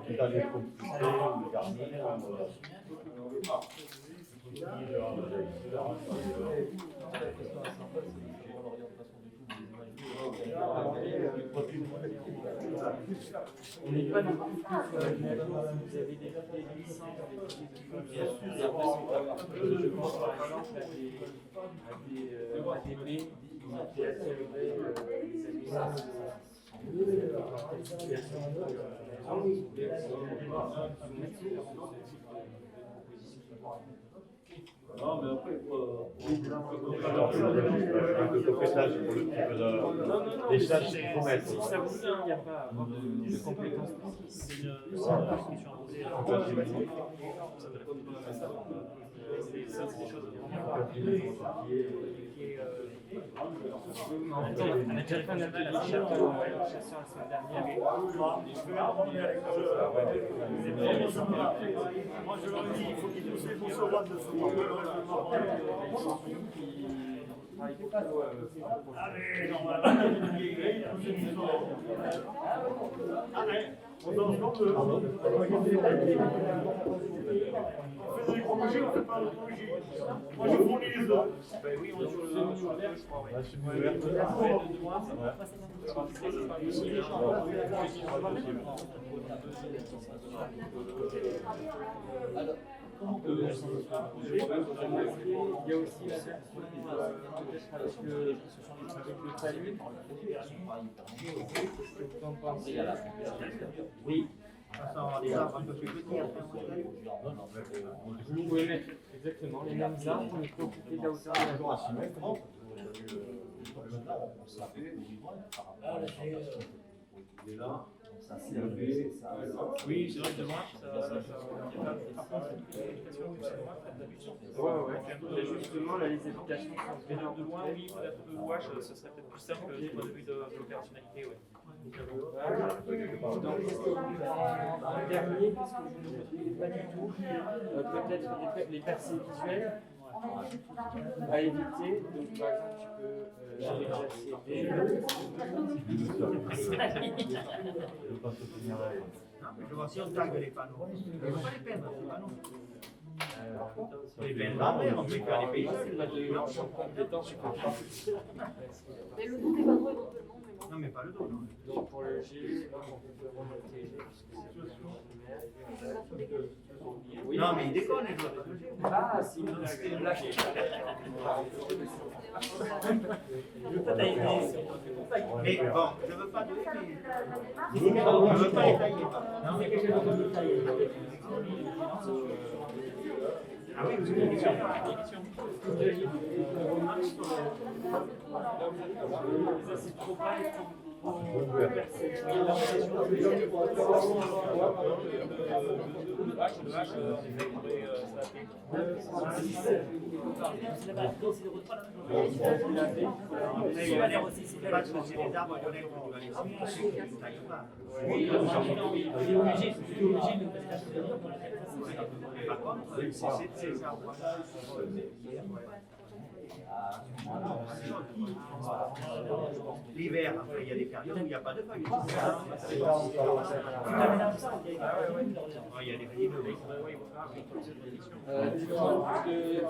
tout à l'heure, comme tu sais, le garnier, on n'est pas non plus sur la même chose. Vous avez des licences, bien sûr. Je pense par exemple à des ADP qui accéléreraient les non, mais après, le compétage pour le type les tâches qu'il faut mettre. Si ça vous dit, il n'y a pas à avoir de compétences. C'est une discussion posée. Ça, c'est des choses qui On a déjà fait un appel à chasseur la semaine dernière. Moi, je leur dis, il faut qu'ils poussent les concevoir de ce moment. Allez, On fait des chronologies, on fait pas de chronologie. Moi je fournis les deux. Ben oui, on est sur le vert, je crois. Il y a aussi la version avec le salut. Oui. Ça aura des arbres un peu plus petits après. Vous pouvez mettre exactement les mêmes arbres, mais profiter de la hauteur de la droite. Oui, c'est vrai que de loin, par contre, l'application, c'est de loin, ça t'appuie sur. Ouais. Justement, là, les applications sont De loin, oui, peut-être de watch, ce serait peut-être plus simple du point de vue de l'opérationnalité, oui. Donc, en dernier, parce que je ne le connais pas du tout, peut-être les percées visuelles à éviter. Donc, par exemple, tu peux Je vois si on tague les panneaux. On ne peut pas les peindre, les panneaux. Les peindre en mer, on peut faire des paysages. pas de champ de compétences, je crois pas. Mais le dos des panneaux éventuellement, mais bon. Non, mais pas le dos, non. Donc, pour le G, on peut remonter oui. Non, mais il déconne, les joueurs. Ah, c'est une blague. Mais bon, je ne veux pas de je ne veux pas les tailler. Non, mais quelque chose de tailler. Ah oui, vous avez une question. Ça, c'est trop bas. Parce que c'est les arbres de l'air que tu vas laisser. Tu ne tailles pas. Par contre, c'est ces arbres. L'hiver, après, il y a des périodes où il n'y a pas de feuilles. Il y a des feuilles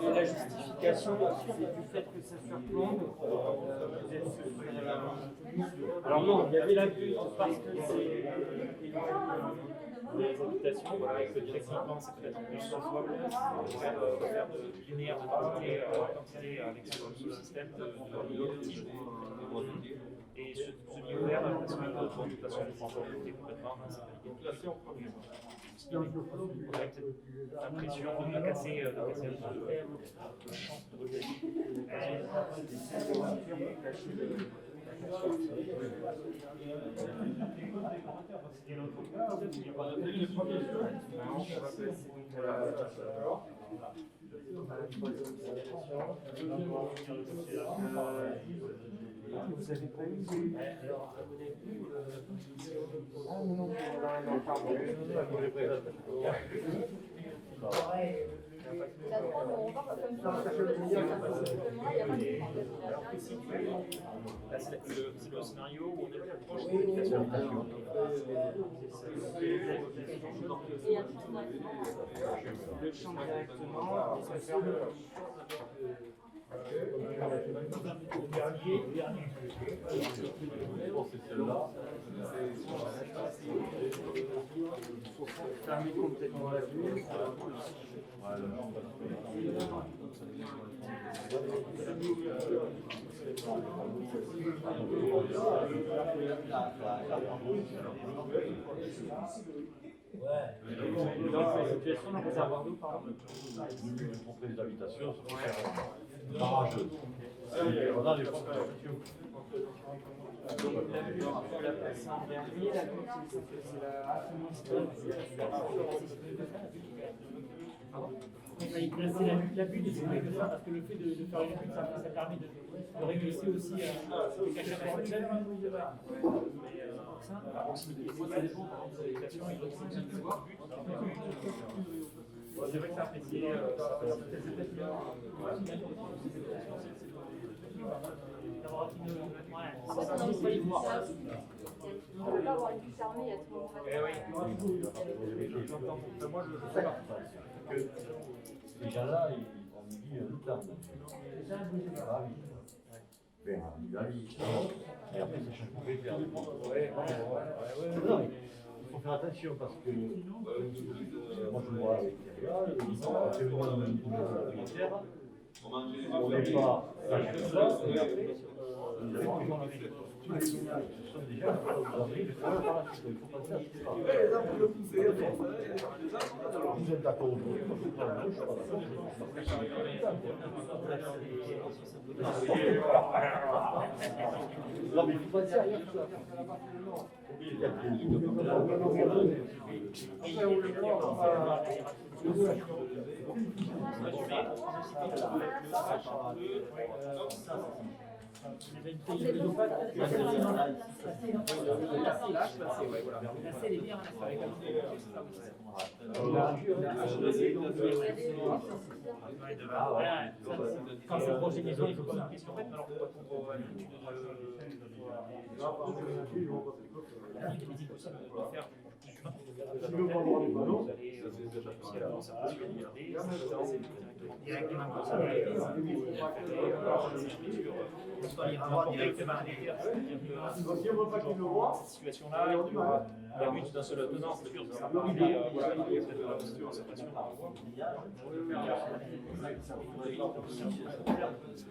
de la justification, c'est du fait que ça surplombe. Alors non, il y avait la vue parce que c'est des habitations, voilà, et que techniquement c'est peut-être plus faisable de faire de linéaire de quantité avec ce système de type et ce semi-ouvert parce que de toute façon on prend complètement dans cette application. On a l'impression de casser un peu le champ de vous avez pas eu alors, à mon avis, ah non, pardon. C'est le scénario où on est plus proche de l'habitation. Le champ directement, ça fait fermer complètement la vue. Dans ces situations, on peut avoir d'eau, pardon. Le but pour créer des habitations, c'est de faire barrageuse. On a des pompes d'habitations. Donc la vue, on peut la placer en dernier, la continue, c'est la Il fallait placer la butte et c'est vrai que ça, parce que le fait de faire une butte, ça permet de régresser aussi les cachages à la ça dépend, par exemple, sur les stations, il y a aussi une butte. C'est vrai que c'est apprécié. En fait, on a aussi les buts fermés. On ne peut pas avoir une vue fermée, il y a tout le monde. Moi, je sais pas. Ces gens-là, on me dit tout le temps. Et après, c'est chaque fois que je vais il faut faire attention parce que moi je vois avec c'est le droit de militaire, on n'est pas et après, ce sont des gens qui sont par la suite, il faut passer à ce vous êtes d'accord aujourd'hui, non mais il faut pas dire rien. Quand c'est projet des zones, il faut poser une question. Alors, pour cette situation-là, il y aura la but d'un seul tenant, c'est sûr, ça sera pas voilà, il y a peut-être de la concentration.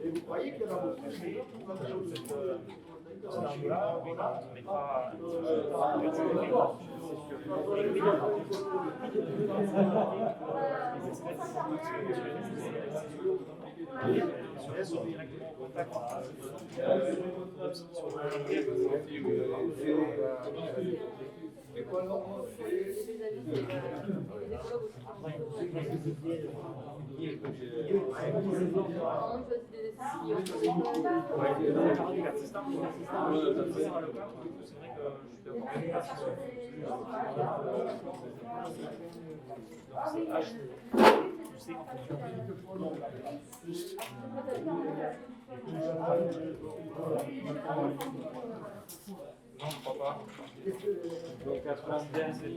Et vous croyez qu'il y en a beaucoup Là, on mettra sont directement en contact non, je crois pas. Donc à ce dernier, c'est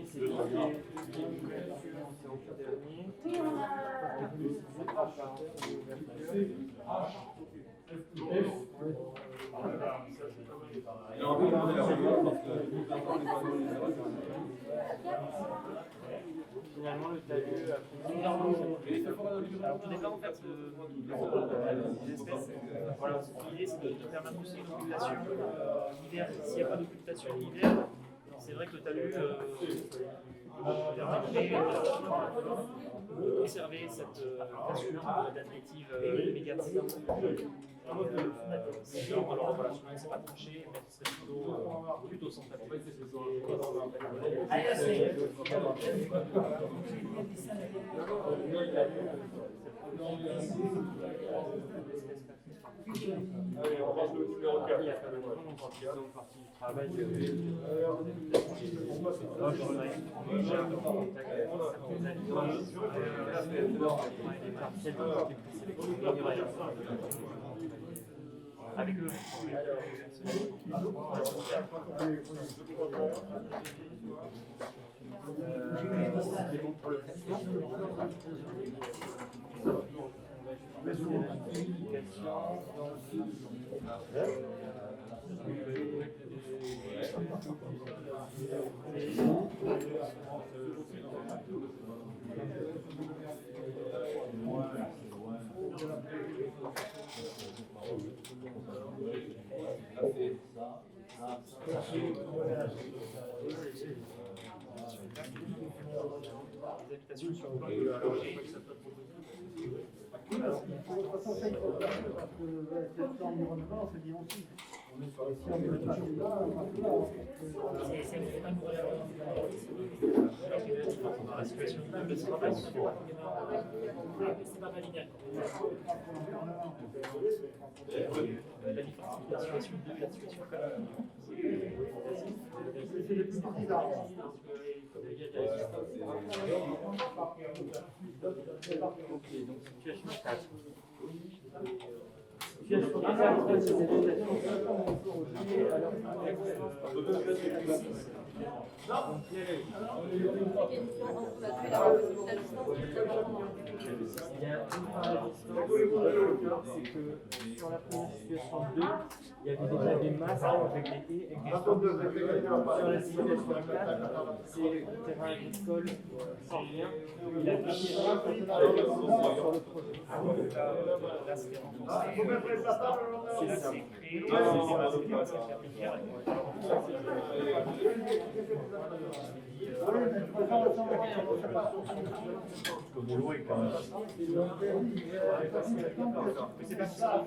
finalement le talus a pris. Alors, au départ, en fait, les espèces, voilà, l'idée c'est de permettre aussi une occultation l'hiver. S'il n'y a pas d'occultation l'hiver, c'est vrai que le talus permettrait de conserver cette posture d'additive immédiate. Alors voilà, je ne sais pas trancher, mais ce serait plutôt sans taper. Allez, on passe le numéro 4. Partie du travail. Avec le habitations sur le plan de la logique. Alors, de toute façon, ça, il faut faire parce que cet environnement, on se dit aussi. Si on ne veut pas là, on va plus là. C'est pas pour la situation de travail, c'est pas validé. La différence entre la situation 2 et la situation 4. Ok, donc situation 4. Situation 4, c'est des adaptations projet à leur contexte. Il y a une part c'est que sur la première situation 2, il y avait déjà des masses avec des haies, avec des stocks. Sur la situation 4, c'est le terrain agricole sans rien. Il a mis sur le projet. Là, c'est renforcé. C'est là, c'est créé. C'est pas ça.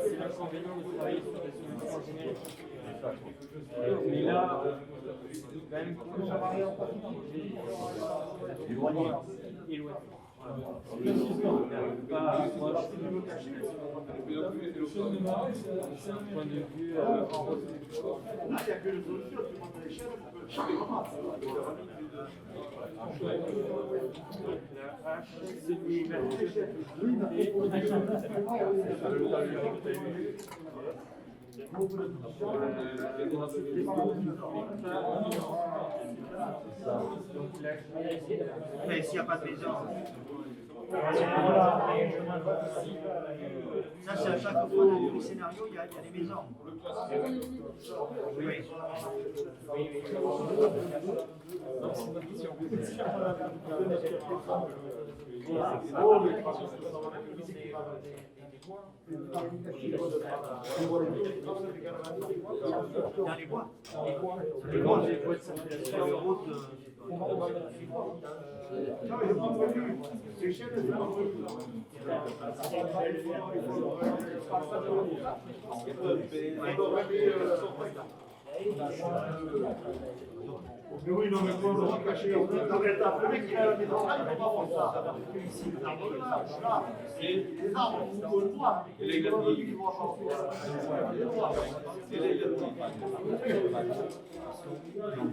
C'est l'inconvénient de travailler sur des solutions génériques. Mais là, quand même, éloigné. Pas proche de l'imagination. C'est un point de vue en retour. La hache, c'est l'ouverture Mais s'il n'y a pas de maison. Ça, c'est à chaque fois dans tous les scénarios, il y a des maisons. Oui. Dans les bois. Les bois, c'est sur les routes. Mais oui, non, mais quoi, on va cacher. Le mec qui a la maison, il ne peut pas voir ça. Ici, les arbres, là, les arbres, on le voit. Et les gâteaux, ils vont changer. Et les gâteaux.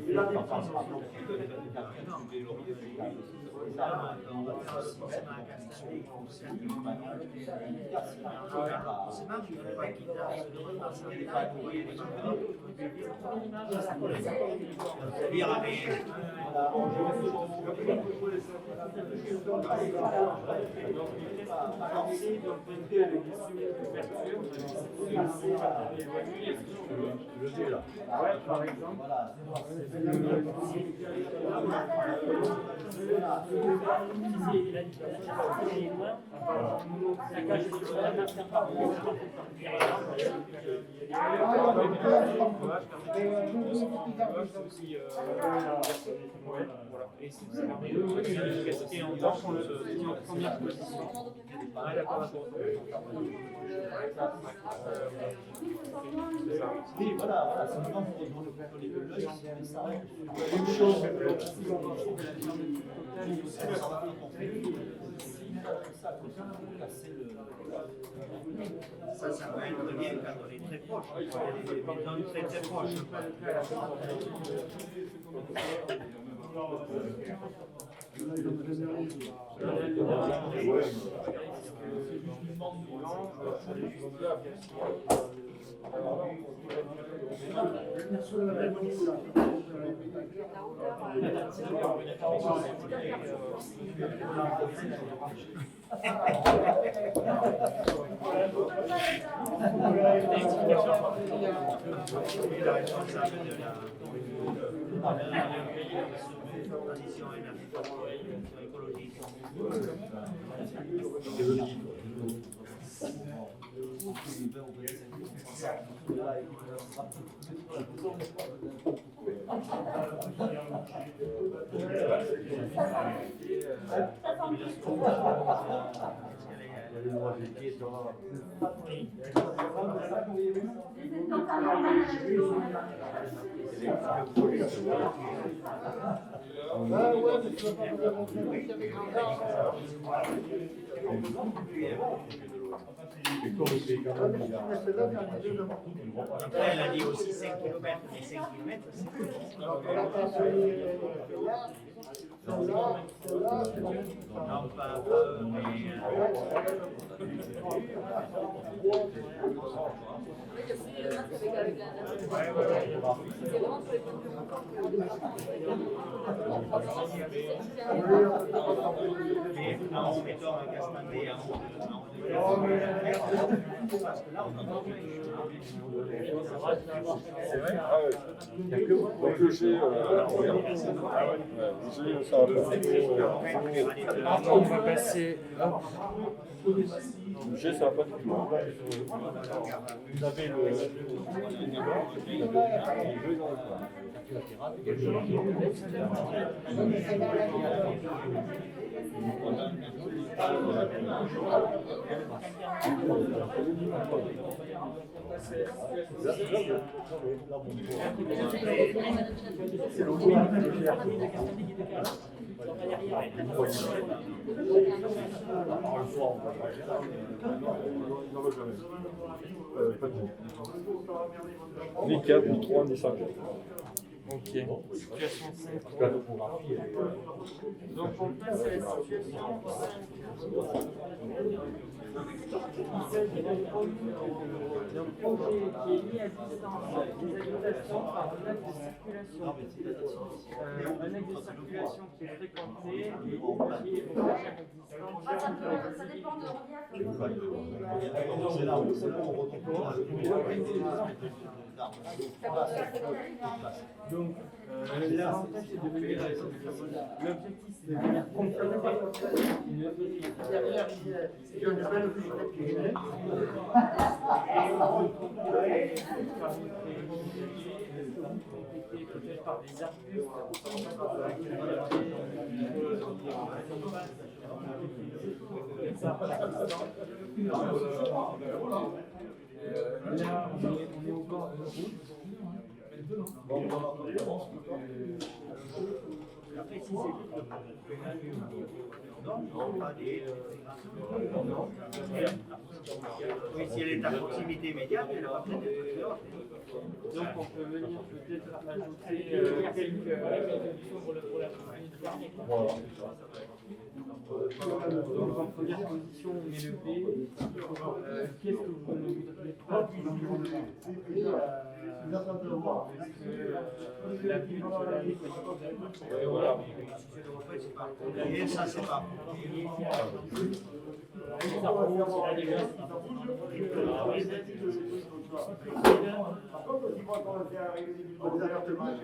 Et la défense. On va faire un système à Castanet, c'est un peu c'est marrant, il ne faut pas qu'il arrive de repasser les pas pour les lire avec. Ouais, par exemple. Et ça permet d'efficacité en temps sur le première position. Ah, d'accord. Oui, voilà, c'est vraiment pour le faire les deux l'œil, mais ça reste une chose. Ça peut être bien quand on est très proche. On est très très proche. La responsable de la transition écologique. Après, elle a dit aussi 5 km, mais 5 km, c'est non, pas mais C'est vraiment sur les points de vue manquants qu'il y aura des changements. mais en mettant un Castandé en haut parce que là, on entend que C'est vrai. Ah ouais. Donc le G, ça va On va passer. Hop. Le G, ça va pas du tout. Vous avez le c'est le ni 4, ni 3, ni 5. Ok. Situation 5. Donc on passe à la situation. Il s'agit d'un projet qui est mis à distance des habitations par un axe de circulation. Un axe de circulation qui est fréquenté et qui est opéré à distance. Ça dépend de Donc, l'avantage c'est de venir. L'objectif c'est de venir compléter peut-être par des arbustes. Là, on est au bord de la route. après, si c'est non, pas des. Oui, si elle est à proximité immédiate, elle va peut-être être dehors. Donc on peut venir peut-être ajouter quelques pour la Voilà. Donc en première position on met le B. Qu'est-ce que vous ne voudriez pas la butte, voilà. Et ça, c'est pas. Par contre, si moi, quand on fait arriver des alertements,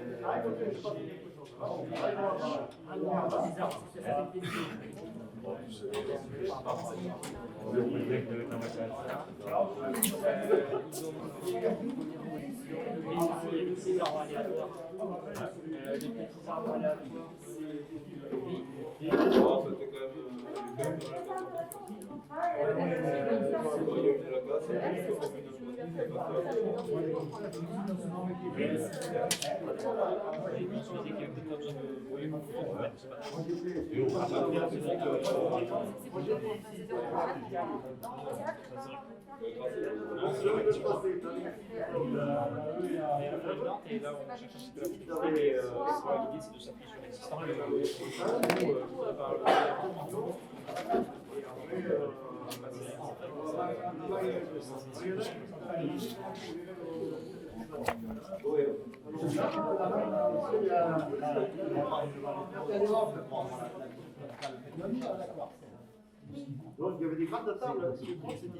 donc il y avait des grandes tables, c'était ici.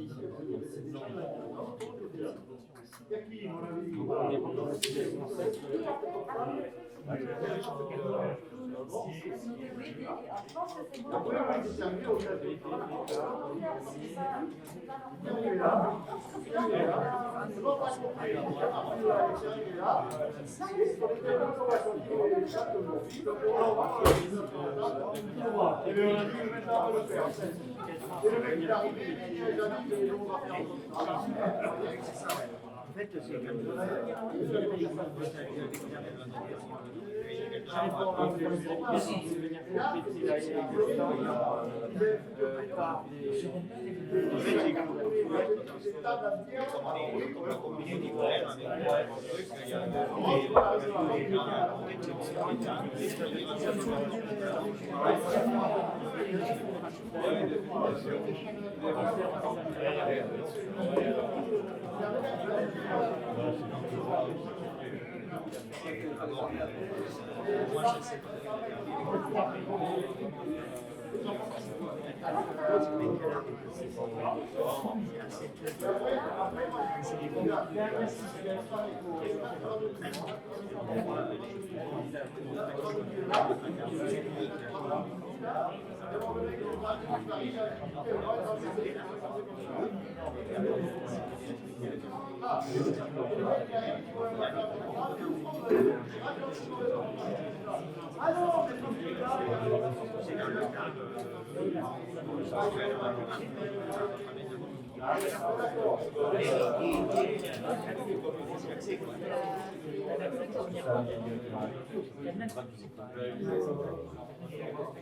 fait, c'est quand même.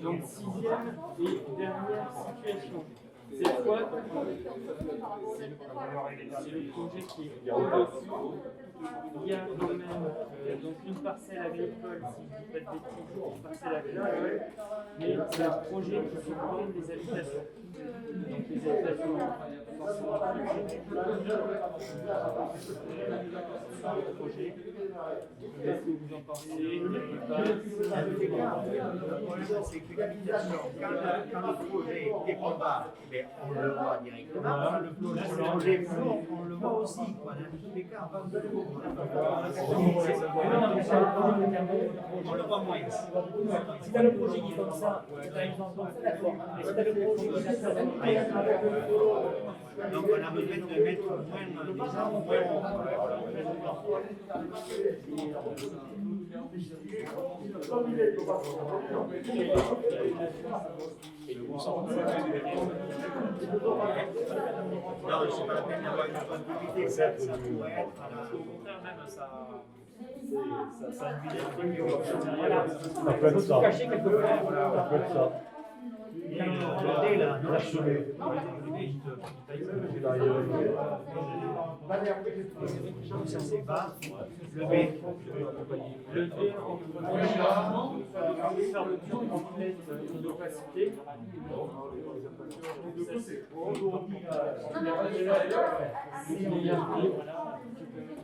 Donc, sixième et dernière situation. C'est quoi? C'est le projet qui est au-dessus. Il y a quand même donc une parcelle agricole, si je ne dis pas de bêtises, une parcelle agricole, mais c'est un projet qui se prend des habitations. Donc les habitations forcément le projet. Qu'est-ce que vous en pensez? Le problème, c'est que l'habitation, quand le projet décombare, on le voit directement. Le projet flot, on le voit aussi. Dans tous les cas, on le voit moins. Si tu as le projet qui est comme ça, tu as une vente comme ça, d'accord. Mais si tu as le projet qui est comme ça, donc on a besoin de mettre moins des arbres. Non, c'est pas la peine d'avoir une possibilité, ça pourrait être à la... Au contraire, même ça induit des trucs. voilà. Il faut se cacher quelque part. Ça peut être ça. Et le dé, là, nous l'a sauvé. Ça c'est bas, le B. Le D, on peut faire le tour complète d'opacité. Ça c'est haut.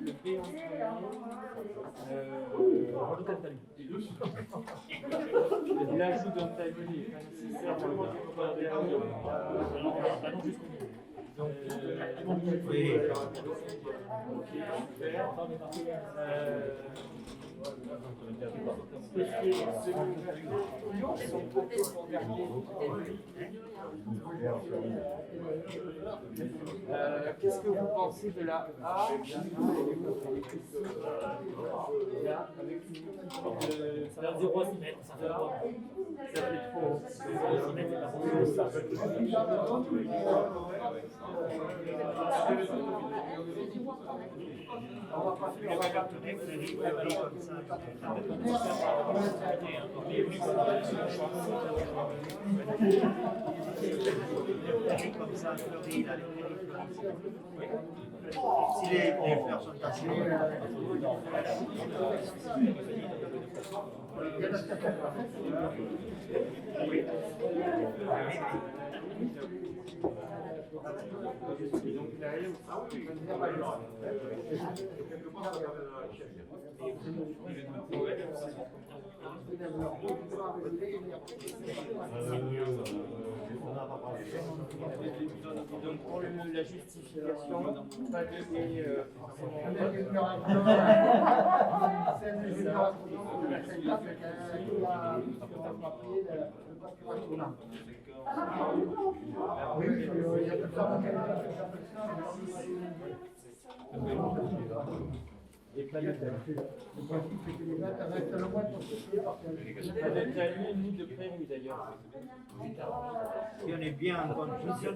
Le B en premier. L'ajout d'un tablier est pas nécessaire pour le Oui. Qu'est-ce que vous pensez de la A? Là, avec une Ça va 0 à 6 mètres, ça fait trop. ça fait trop. 0 à 6 mètres, c'est pas On va pas faire la carte d'éclairage comme ça. Comme ça, fleuri, là, les si les fleurs sont cassées. Oui. Et donc derrière, donc pour la justification, pas donner Et planétaire. Le principe, c'est que les maths restent le moins constitués par Avec la limite de prairie d'ailleurs. Si on est bien en moteur, si on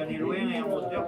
est loin et en moteur,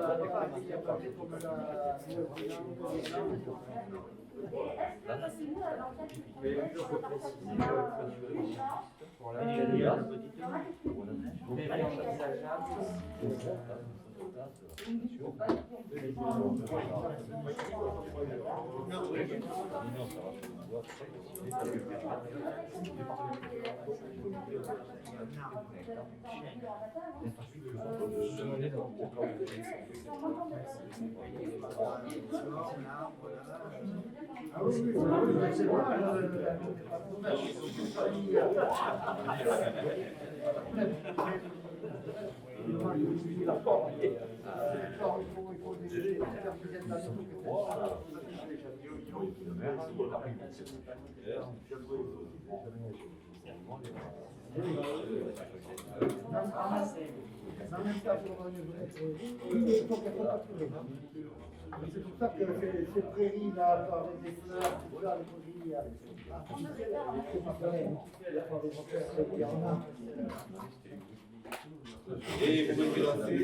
c'est pour ça que ces prairies-là, avec des fleurs, tout ça, les prairies artificielles, c'est pas pareil. Il y a pas des moteurs qui en ont. Et photographier.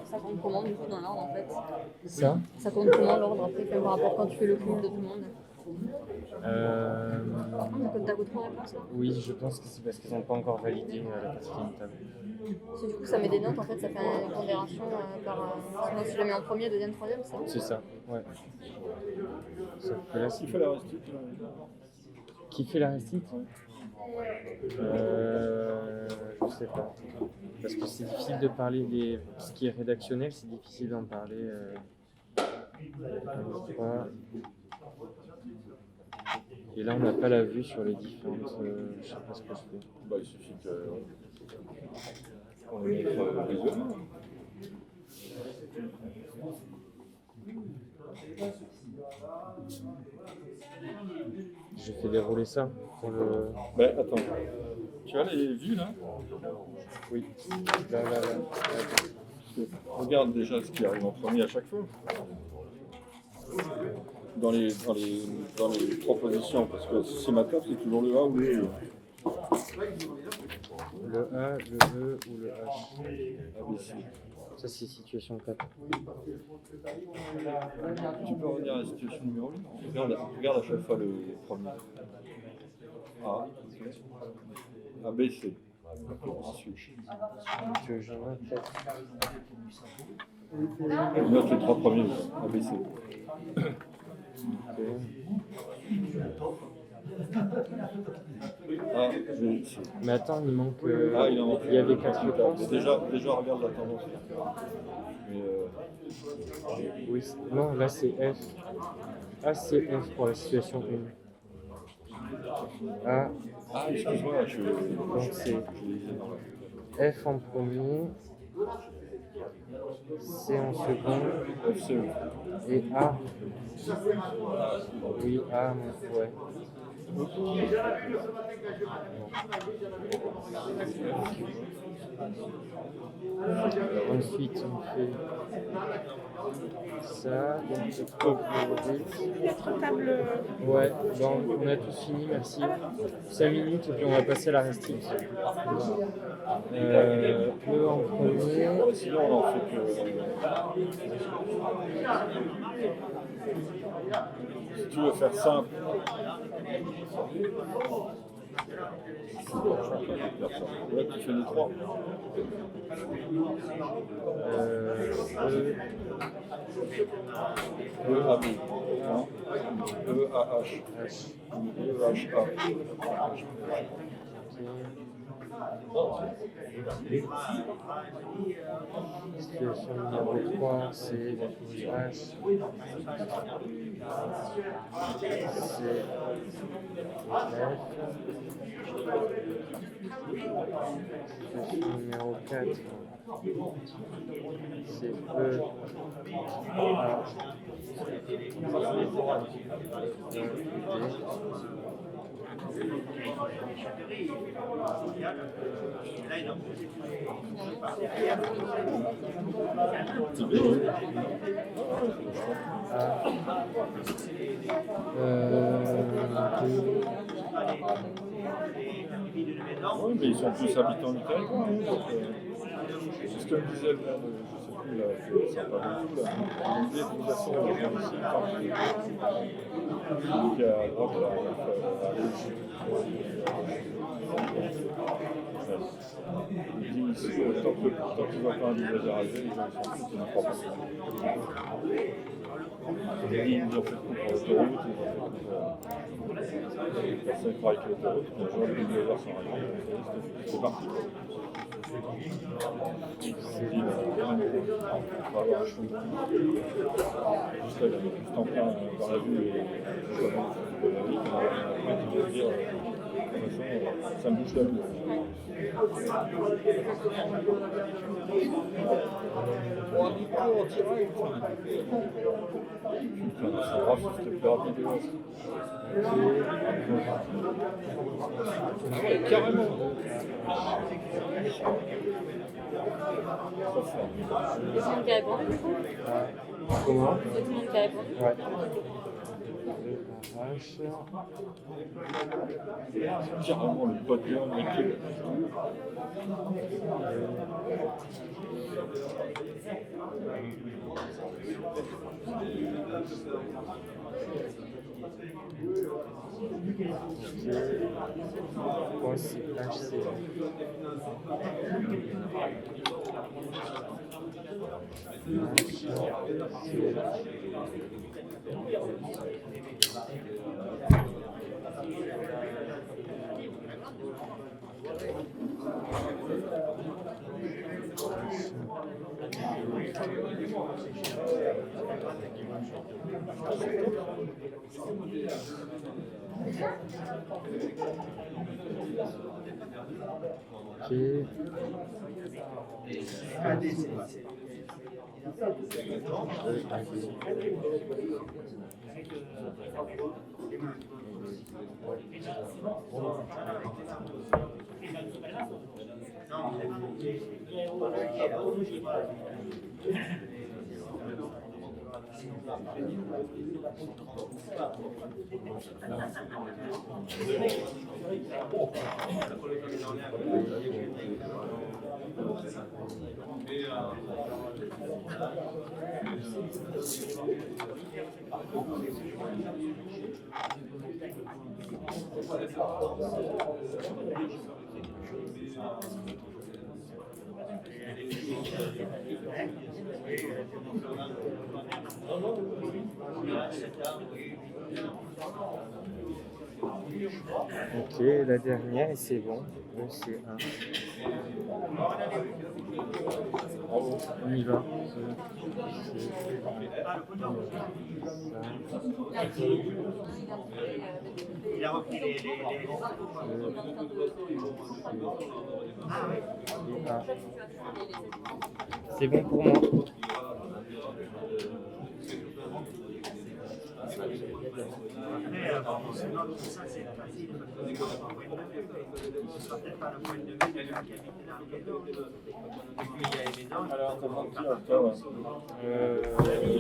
Ça compte comment du coup dans l'ordre en fait? Ça Ça compte comment l'ordre après par rapport quand tu fais le cumul de tout le monde? T'as que 3 réponses là? Oui, je pense que c'est parce qu'ils n'ont pas encore validé la quatrième table. Parce que du coup ça met des notes en fait, ça fait une pondération par. Moi si je le mets en premier, deuxième, troisième, c'est ça? C'est ça, ouais. Sauf que là, Qui fait la restitution? Qui fait la restitution? Je sais pas. Parce que c'est difficile de parler des. Ce qui est rédactionnel, c'est difficile d'en parler. Et là, on n'a pas la vue sur les différentes. Je sais pas ce que je fais. Bah, il suffit qu'on les mette visuellement. Je fais dérouler ça pour le. Bah, attends. Tu as les vues là? Oui. Là. Regarde déjà ce qui arrive en premier à chaque fois. Dans les propositions, parce que si ma table, c'est toujours le A ou le E. Le A, le E ou le H. Ah, mais si. Ça, c'est situation 4. Tu peux revenir à la situation numéro 1. Regarde à chaque fois le premier. A, ABC. Ensuite, Que je note peut-être. on note les 3 premiers, ABC. A, B, C. Mais attends, il manque. Ah, il en manque. Il y avait 4 Mais réponses. déjà, regarde la tendance. Mais Oui, non, là c'est F. Ah, c'est F pour la situation 1. A, ah, excuse-moi, donc c'est lisais dans la... F en premier, C en second FCE. et A. Oui, A, ouais. Ensuite, on fait ça, donc c'est Notre table. ouais, bon, on a tous fini, merci. 5 minutes et puis on va passer à la restriction. E en premier. Sinon, on en fait que... Si tu veux faire simple... Là, tu fais les 3. E, A, B. E, A, H. E, H, A. Situation numéro 3, c'est H. C'est F. Situation numéro 4, c'est E. A. Oui, mais ils sont tous habitants du territoire. C'est ce que me disait le maire, je ne sais plus, là, c'est pas beaucoup, là. Il me disait de toute façon, les gens ici, celui qui est à droite, là, à gauche. Il dit ici, tant qu'ils n'ont pas un visage arrivé, les gens sont tous, ils n'en croient pas. Ils ont fait coup pour l'autoroute, ils ont fait coup pour les personnes qui travaillent avec l'autoroute, mais les gens, les visageurs sont arrivés, c'est parti. C'est dit, on va avoir un chemin. Juste là, il y a juste en plein dans la vue et je suis de la vie, après tu vas dire, de toute façon, ça me bouge la vue. Oh, Nico, en direct. Putain, c'est grave, s'il te plaît, rapide. Ah ouais, carrément. C'est tout le monde qui a répondu du coup? Comment? C'est tout le monde qui a répondu? Ouais. Carrément le pote de Mickey. Moi c'est HC. Ok, la dernière, et c'est bon. C'est un. On y va. Il a repris les... C'est bon pour moi. Après, sinon, tout ça, c'est facile. Ce sera peut-être pas le point de vue de quelqu'un qui habite dans le ghetto. Et puis, il y a les maisons. Alors, comment dire,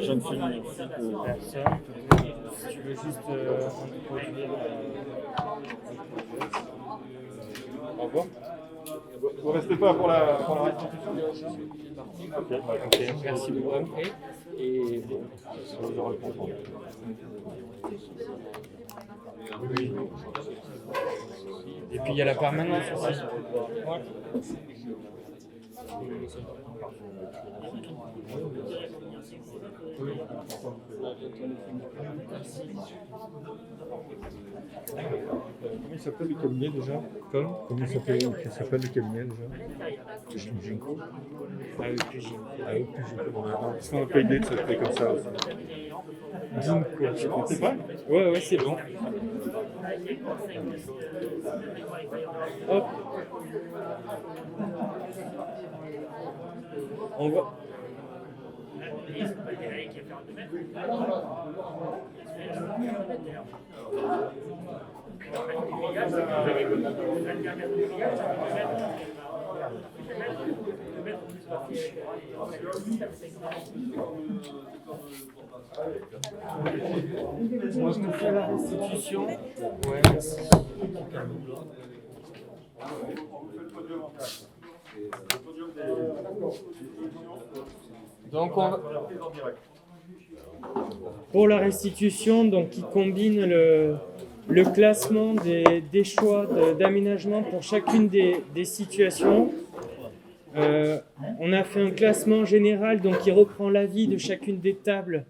jeune fille, Personne. Si tu veux juste introduire. Au revoir. Vous restez pas pour la restitution? Ok, merci beaucoup. Et bon, oui. Et puis il y a la permanence aussi. Ouais. Comment il s'appelle le cabinet déjà? Comment il s'appelle le cabinet déjà? Ginko. Ah oui, plus Ginko. Ah oui, plus Ginko. Parce qu'on n'a pas idée de s'appeler comme ça. Ginko, tu ne sais pas? Ouais, c'est bon. Hop. On va. Moi, je te fais la restitution. Ouais, merci. Donc, on va... Pour la restitution, donc, qui combine le classement des choix d'aménagement pour chacune des situations. On a fait un classement général donc, qui reprend l'avis de chacune des tables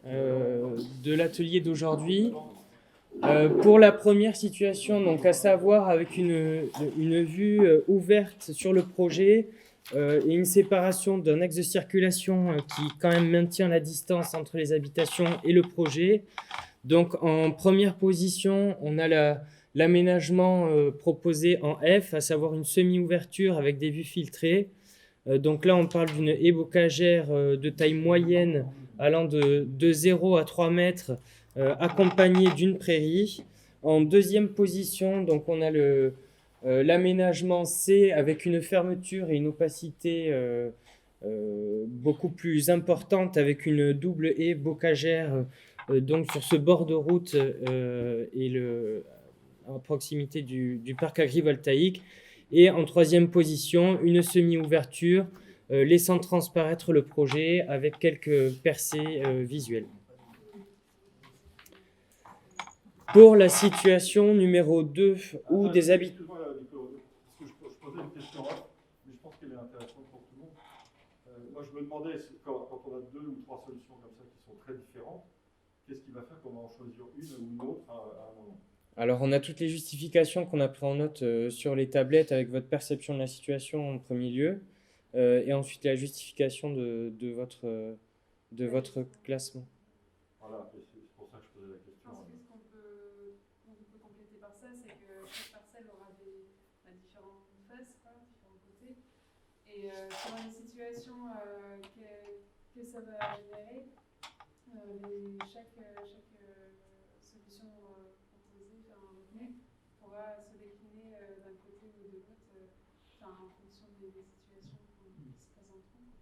de l'atelier d'aujourd'hui. Pour la première situation, donc, à savoir avec une vue ouverte sur le projet et une séparation d'un axe de circulation qui quand même maintient la distance entre les habitations et le projet. Donc en première position, on a l'aménagement proposé en F, à savoir une semi-ouverture avec des vues filtrées. Donc là, on parle d'une haie bocagère de taille moyenne allant de 0 à 3 mètres, accompagnée d'une prairie. En deuxième position, donc on a l'aménagement C avec une fermeture et une opacité beaucoup plus importante avec une double haie bocagère donc sur ce bord de route et à proximité du parc agrivoltaïque. Et en troisième position, une semi-ouverture laissant transparaître le projet avec quelques percées visuelles. Pour la situation numéro 2, où des habitants... Je posais une question là, mais je pense qu'elle est intéressante pour tout le monde. Moi, je me demandais, quand on a 2 ou 3 solutions comme ça qui sont très différentes, qu'est-ce qui va faire qu'on va en choisir une ou une autre à un moment? Alors, on a toutes les justifications qu'on a prises en note sur les tablettes avec votre perception de la situation en premier lieu, et ensuite la justification de votre classement. Voilà, c'est pour ça que je posais la question. Ce qu'on peut compléter par ça, c'est que chaque parcelle aura différentes faces, différents côtés. Et selon les situations que ça va générer, chaque solution proposée, pourra se décliner d'un côté ou de l'autre en fonction des situations qui se présenteront.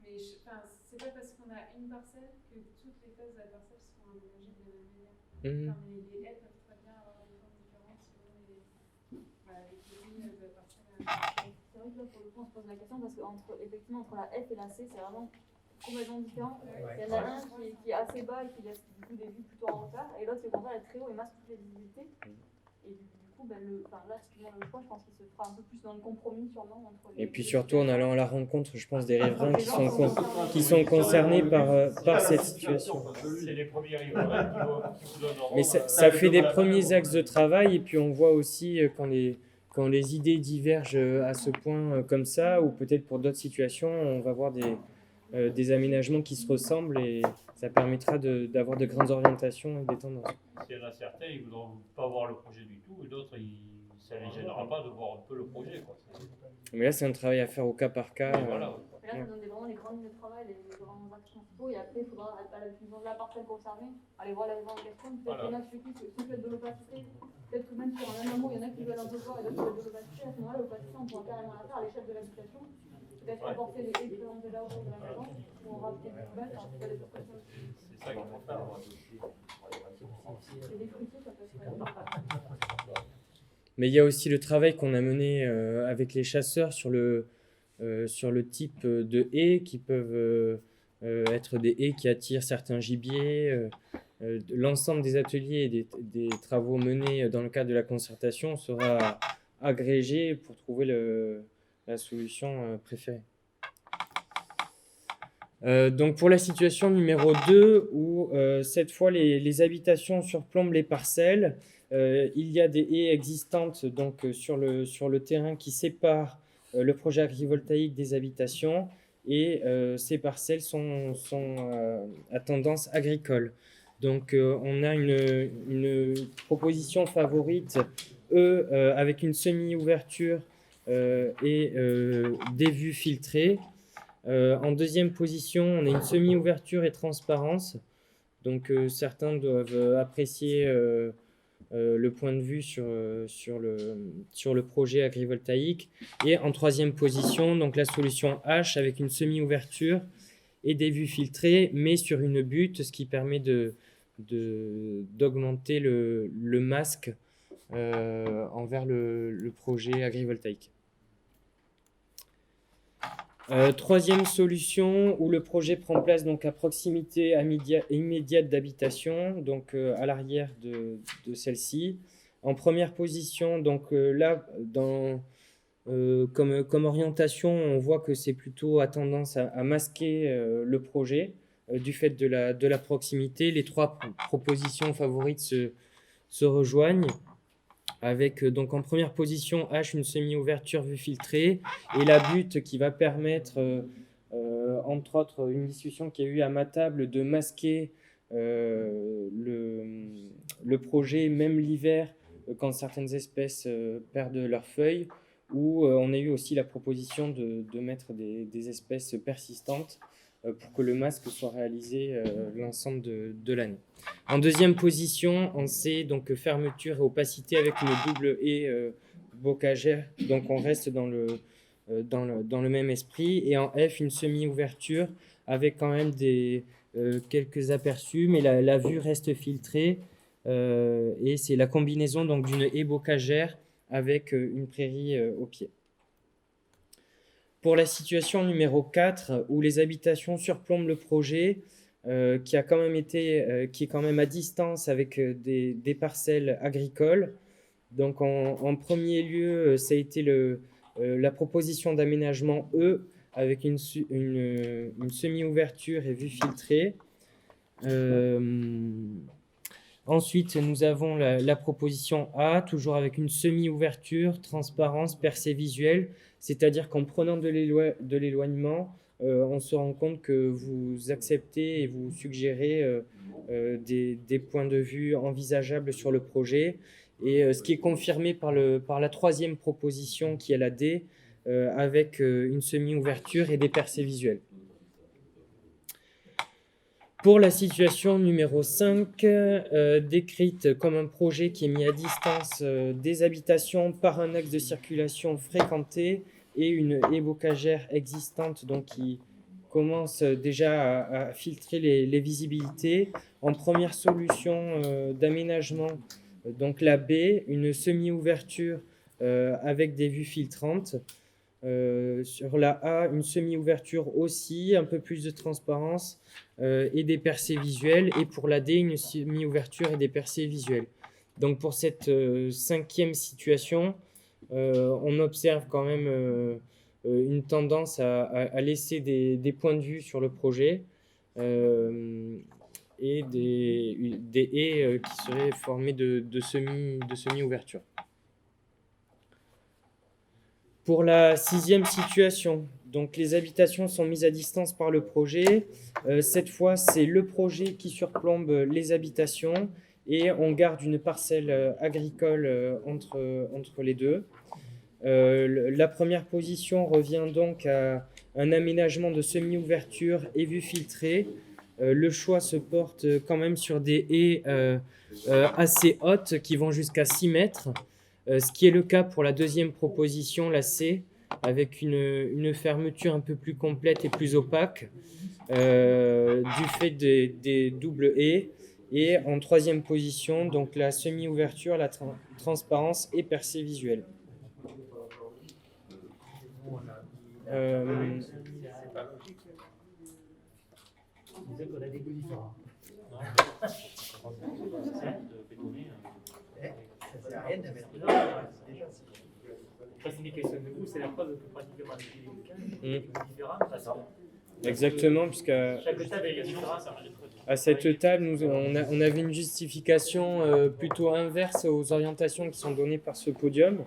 Mais c'est pas parce qu'on a une parcelle que toutes les faces de la parcelle seront aménagées de la même manière. Les haies peuvent très bien avoir des formes différentes selon les côtés de la parcelle. C'est vrai que là, pour le coup, on se pose la question parce qu'effectivement, entre la F et la C, c'est vraiment complètement différent. Il y en a un qui est assez bas et qui laisse du coup des vues plutôt en hauteur, et l'autre qui est au contraire est très haut et masque toutes les visibilités. Et du coup, ben, là, typiquement, le choix, je pense qu'il se fera un peu plus dans le compromis, sûrement, entre les. Et puis surtout en allant à la rencontre, je pense, des riverains qui sont concernés par cette situation. C'est les premiers riverains qui vous donneront. Mais ça fait des premiers axes de travail, et puis on voit aussi quand les idées divergent à ce point comme ça, ou peut-être pour d'autres situations, on va voir des aménagements qui se ressemblent, et ça permettra d'avoir de grandes orientations et des tendances. Il y en a certains, ils ne voudront pas voir le projet du tout, et d'autres, ça ne les gênera pas de voir un peu le projet, quoi. Mais là, c'est un travail à faire au cas par cas. Voilà. Mais là, ça donne vraiment les grandes lignes de travail, les grands axes principaux, et après, il faudra, à la définition de la parcelle concernée, aller voir les revendications. Peut-être qu'il y en a ceux qui souhaitent de l'opacité, peut-être que même sur un même amour, il y en a qui veulent un peu voir et d'autres qui veulent de l'opacité. À ce moment-là, l'opacité, on pourra carrément la faire à l'échelle de l'habitation. Peut-être apporter les expériences déjà autour de la maison, ou on rajouter des poubelles, en tout cas des opérations. C'est ça qu'il faut faire. Et des fruitiers, ça peut être. Mais il y a aussi le travail qu'on a mené avec les chasseurs sur le type de haies qui peuvent être des haies qui attirent certains gibiers. L'ensemble des ateliers et des travaux menés dans le cadre de la concertation sera agrégé pour trouver la solution préférée. Donc pour la situation numéro 2, où cette fois les habitations surplombent les parcelles, il y a des haies existantes donc, sur le terrain qui séparent le projet agrivoltaïque des habitations, et ces parcelles sont à tendance agricole. Donc on a une proposition favorite, avec une semi-ouverture et des vues filtrées. En deuxième position, on a une semi-ouverture et transparence. Donc certains doivent apprécier le point de vue sur le projet agrivoltaïque. Et en troisième position, donc la solution H avec une semi-ouverture et des vues filtrées, mais sur une butte, ce qui permet d'augmenter le masque envers le projet agrivoltaïque. Troisième solution, où le projet prend place donc à proximité immédiate d'habitation, donc à l'arrière de celle-ci. En première position, donc là, comme orientation, on voit que c'est plutôt à tendance à masquer le projet du fait de la proximité. Les trois propositions favorites se rejoignent, avec donc en première position H, une semi-ouverture vue filtrée, et la butte qui va permettre, entre autres, une discussion qui a eu à ma table, de masquer le projet, même l'hiver, quand certaines espèces perdent leurs feuilles, où on a eu aussi la proposition de mettre des espèces persistantes pour que le masque soit réalisé l'ensemble de l'année. En deuxième position, on sait donc fermeture et opacité avec une double haie bocagère, donc on reste dans le même esprit. Et en F, une semi-ouverture avec quand même quelques aperçus, mais la vue reste filtrée, et c'est la combinaison donc d'une haie bocagère avec une prairie au pied. Pour la situation numéro 4, où les habitations surplombent le projet, qui est quand même à distance avec des parcelles agricoles. Donc en premier lieu, ça a été la proposition d'aménagement E, avec une semi-ouverture et vue filtrée. Ensuite, nous avons la proposition A, toujours avec une semi-ouverture, transparence, percée visuelle, c'est-à-dire qu'en prenant de l'éloignement, on se rend compte que vous acceptez et vous suggérez des points de vue envisageables sur le projet. Et ce qui est confirmé par la troisième proposition, qui est la D, avec une semi-ouverture et des percées visuelles. Pour la situation numéro 5, décrite comme un projet qui est mis à distance des habitations par un axe de circulation fréquenté et une haie bocagère existante, donc qui commence déjà à filtrer les visibilités. En première solution d'aménagement, donc la B, une semi-ouverture avec des vues filtrantes. Sur la A, une semi-ouverture aussi, un peu plus de transparence et des percées visuelles. Et pour la D, une semi-ouverture et des percées visuelles. Donc pour cette 5e situation, on observe quand même une tendance à laisser des points de vue sur le projet et des haies qui seraient formées de semi-ouverture. Pour la 6e situation, donc les habitations sont mises à distance par le projet. Cette fois, c'est le projet qui surplombe les habitations et on garde une parcelle agricole entre les deux. La première position revient donc à un aménagement de semi-ouverture et vue filtrée. Le choix se porte quand même sur des haies assez hautes qui vont jusqu'à 6 mètres, ce qui est le cas pour la 2e proposition, la C, avec une fermeture un peu plus complète et plus opaque du fait des doubles haies. Et en 3e position, donc la semi-ouverture, la transparence et percée visuelle. C'est qu'on a des goûts différents. C'est une question de goût, c'est la preuve que pratiquement les goûts différents. Exactement, puisqu'à cette table, on avait une justification plutôt inverse aux orientations qui sont données par ce podium.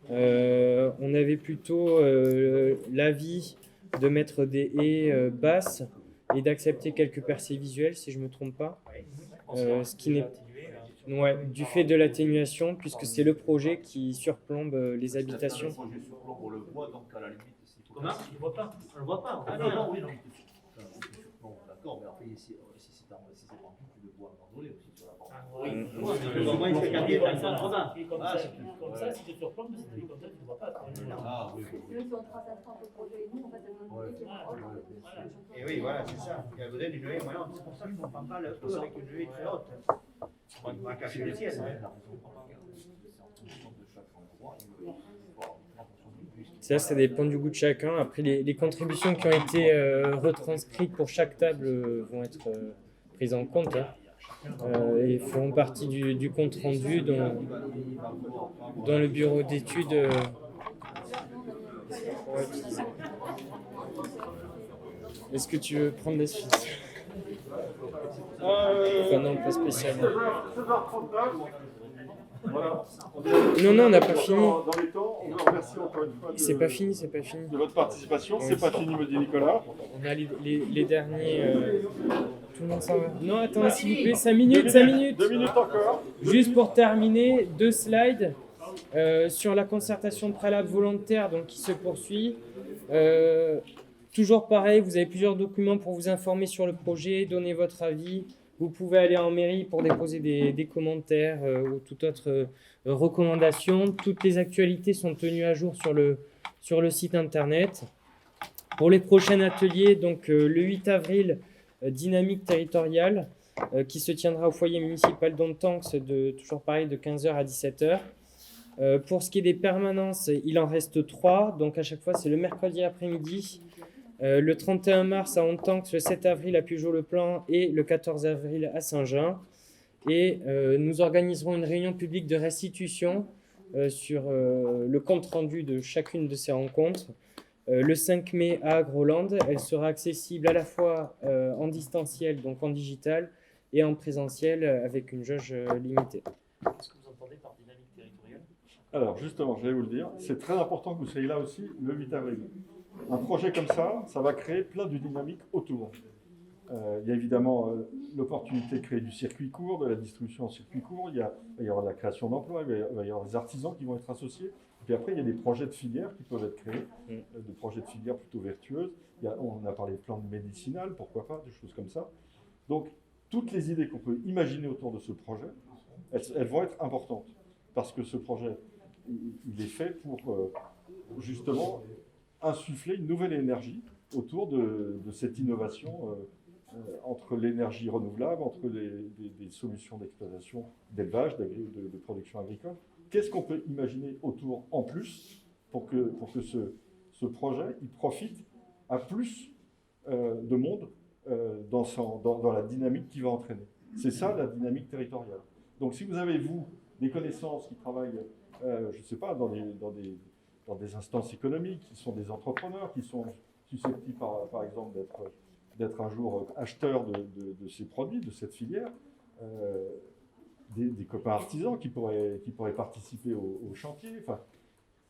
On avait plutôt l'avis de mettre des haies basses et d'accepter quelques percées visuelles, si je ne me trompe pas. Ce qui n'est du fait de l'atténuation, puisque c'est le projet qui surplombe les habitations. Le projet surplombe, on le voit, donc à la limite, c'est Comment ? On ne voit pas. On le voit pas. Ah non, oui, non. D'accord, mais après, si c'est pas rempli, tu le vois abandonné aussi sur la porte. Oui, au moins il fait garder par exemple comme ça, si tu surplombes, c'est comme ça, tu ne vois pas. Ah oui. Même si on trace à le projet et nous, en fait, c'est un projet qui est Et oui, voilà, c'est ça. Il y a besoin d'une haie moyenne. C'est pour ça que je ne comprends pas le E avec une haie très haute. On va cacher le ciel. Ça dépend du goût de chacun. Après, les contributions qui ont été retranscrites pour chaque table vont être prises en compte. Et feront partie du compte rendu dans le bureau d'études. Est-ce que tu veux prendre la suite ? Enfin, non, pas spécialement. Voilà. Non, on n'a pas fini. Dans les temps, on vous remercie encore une fois C'est pas fini. de votre participation. C'est pas fini, me dit Nicolas. On a les derniers. Tout le monde s'en va. Non, attendez, s'il vous plaît, 5 minutes. 2 minutes encore. Juste pour terminer, 2 slides sur la concertation préalable volontaire donc, qui se poursuit. Toujours pareil, vous avez plusieurs documents pour vous informer sur le projet, donner votre avis. Vous pouvez aller en mairie pour déposer des commentaires ou toute autre recommandation. Toutes les actualités sont tenues à jour sur le site internet. Pour les prochains ateliers, donc le 8 avril, dynamique territoriale, qui se tiendra au foyer municipal d'Ontanx, toujours pareil, de 15h à 17h. Pour ce qui est des permanences, il en reste 3, donc à chaque fois c'est le mercredi après-midi. Le 31 mars à Ontanx, le 7 avril à Pujol-le-Plan et le 14 avril à Saint-Jean. Et nous organiserons une réunion publique de restitution sur le compte-rendu de chacune de ces rencontres. Le 5 mai à Agroland, elle sera accessible à la fois en distanciel, donc en digital, et en présentiel avec une jauge limitée. Qu'est-ce que vous entendez par dynamique territoriale ? Alors justement, je vais vous le dire, c'est très important que vous soyez là aussi le 8 avril. Un projet comme ça va créer plein de dynamiques autour. Il y a évidemment l'opportunité de créer du circuit court, de la distribution en circuit court, il va y avoir de la création d'emplois, il va y avoir des artisans qui vont être associés. Et puis après, il y a des projets de filières qui peuvent être créés, des projets de filières plutôt vertueuses. On a parlé de plantes médicinales, pourquoi pas, des choses comme ça. Donc, toutes les idées qu'on peut imaginer autour de ce projet, elles vont être importantes. Parce que ce projet, il est fait pour justement insuffler une nouvelle énergie autour de cette innovation entre l'énergie renouvelable, entre des solutions d'exploitation, d'élevage, de production agricole. Qu'est-ce qu'on peut imaginer autour en plus pour que ce projet il profite à plus de monde dans la dynamique qu'il va entraîner. C'est ça la dynamique territoriale. Donc si vous avez, vous, des connaissances qui travaillent, je ne sais pas, dans des instances économiques, qui sont des entrepreneurs, qui sont susceptibles, par exemple, d'être un jour acheteurs de ces produits, de cette filière, des copains artisans qui pourraient participer au chantier. Enfin,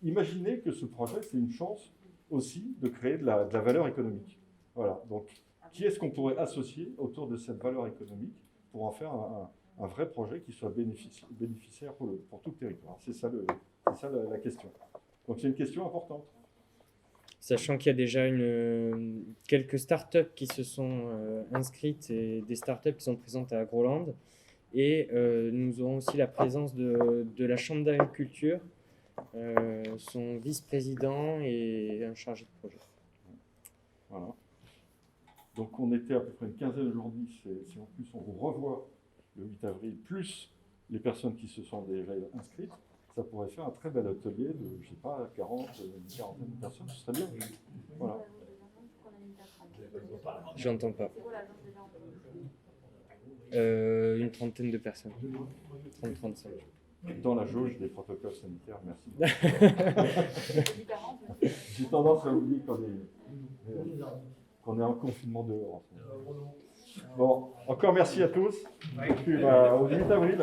imaginez que ce projet, c'est une chance aussi de créer de la valeur économique. Voilà, donc qui est-ce qu'on pourrait associer autour de cette valeur économique pour en faire un vrai projet qui soit bénéficiaire pour tout le territoire? C'est ça la question. Donc c'est une question importante. Sachant qu'il y a déjà quelques startups qui se sont inscrites et des startups qui sont présentes à Agroland. Et nous aurons aussi la présence de la Chambre d'agriculture, son vice-président et un chargé de projet. Voilà. Donc on était à peu près une quinzaine aujourd'hui, si en plus on vous revoit le 8 avril, plus les personnes qui se sont déjà inscrites, ça pourrait faire un très bel atelier de, je ne sais pas, 40, une quarantaine de personnes, ce serait bien. Voilà. J'entends pas. Une trentaine de personnes. 30-35. Dans la jauge des protocoles sanitaires, merci. J'ai tendance à oublier qu'on est en confinement dehors. Bon, encore merci à tous. Et puis, au 8 avril.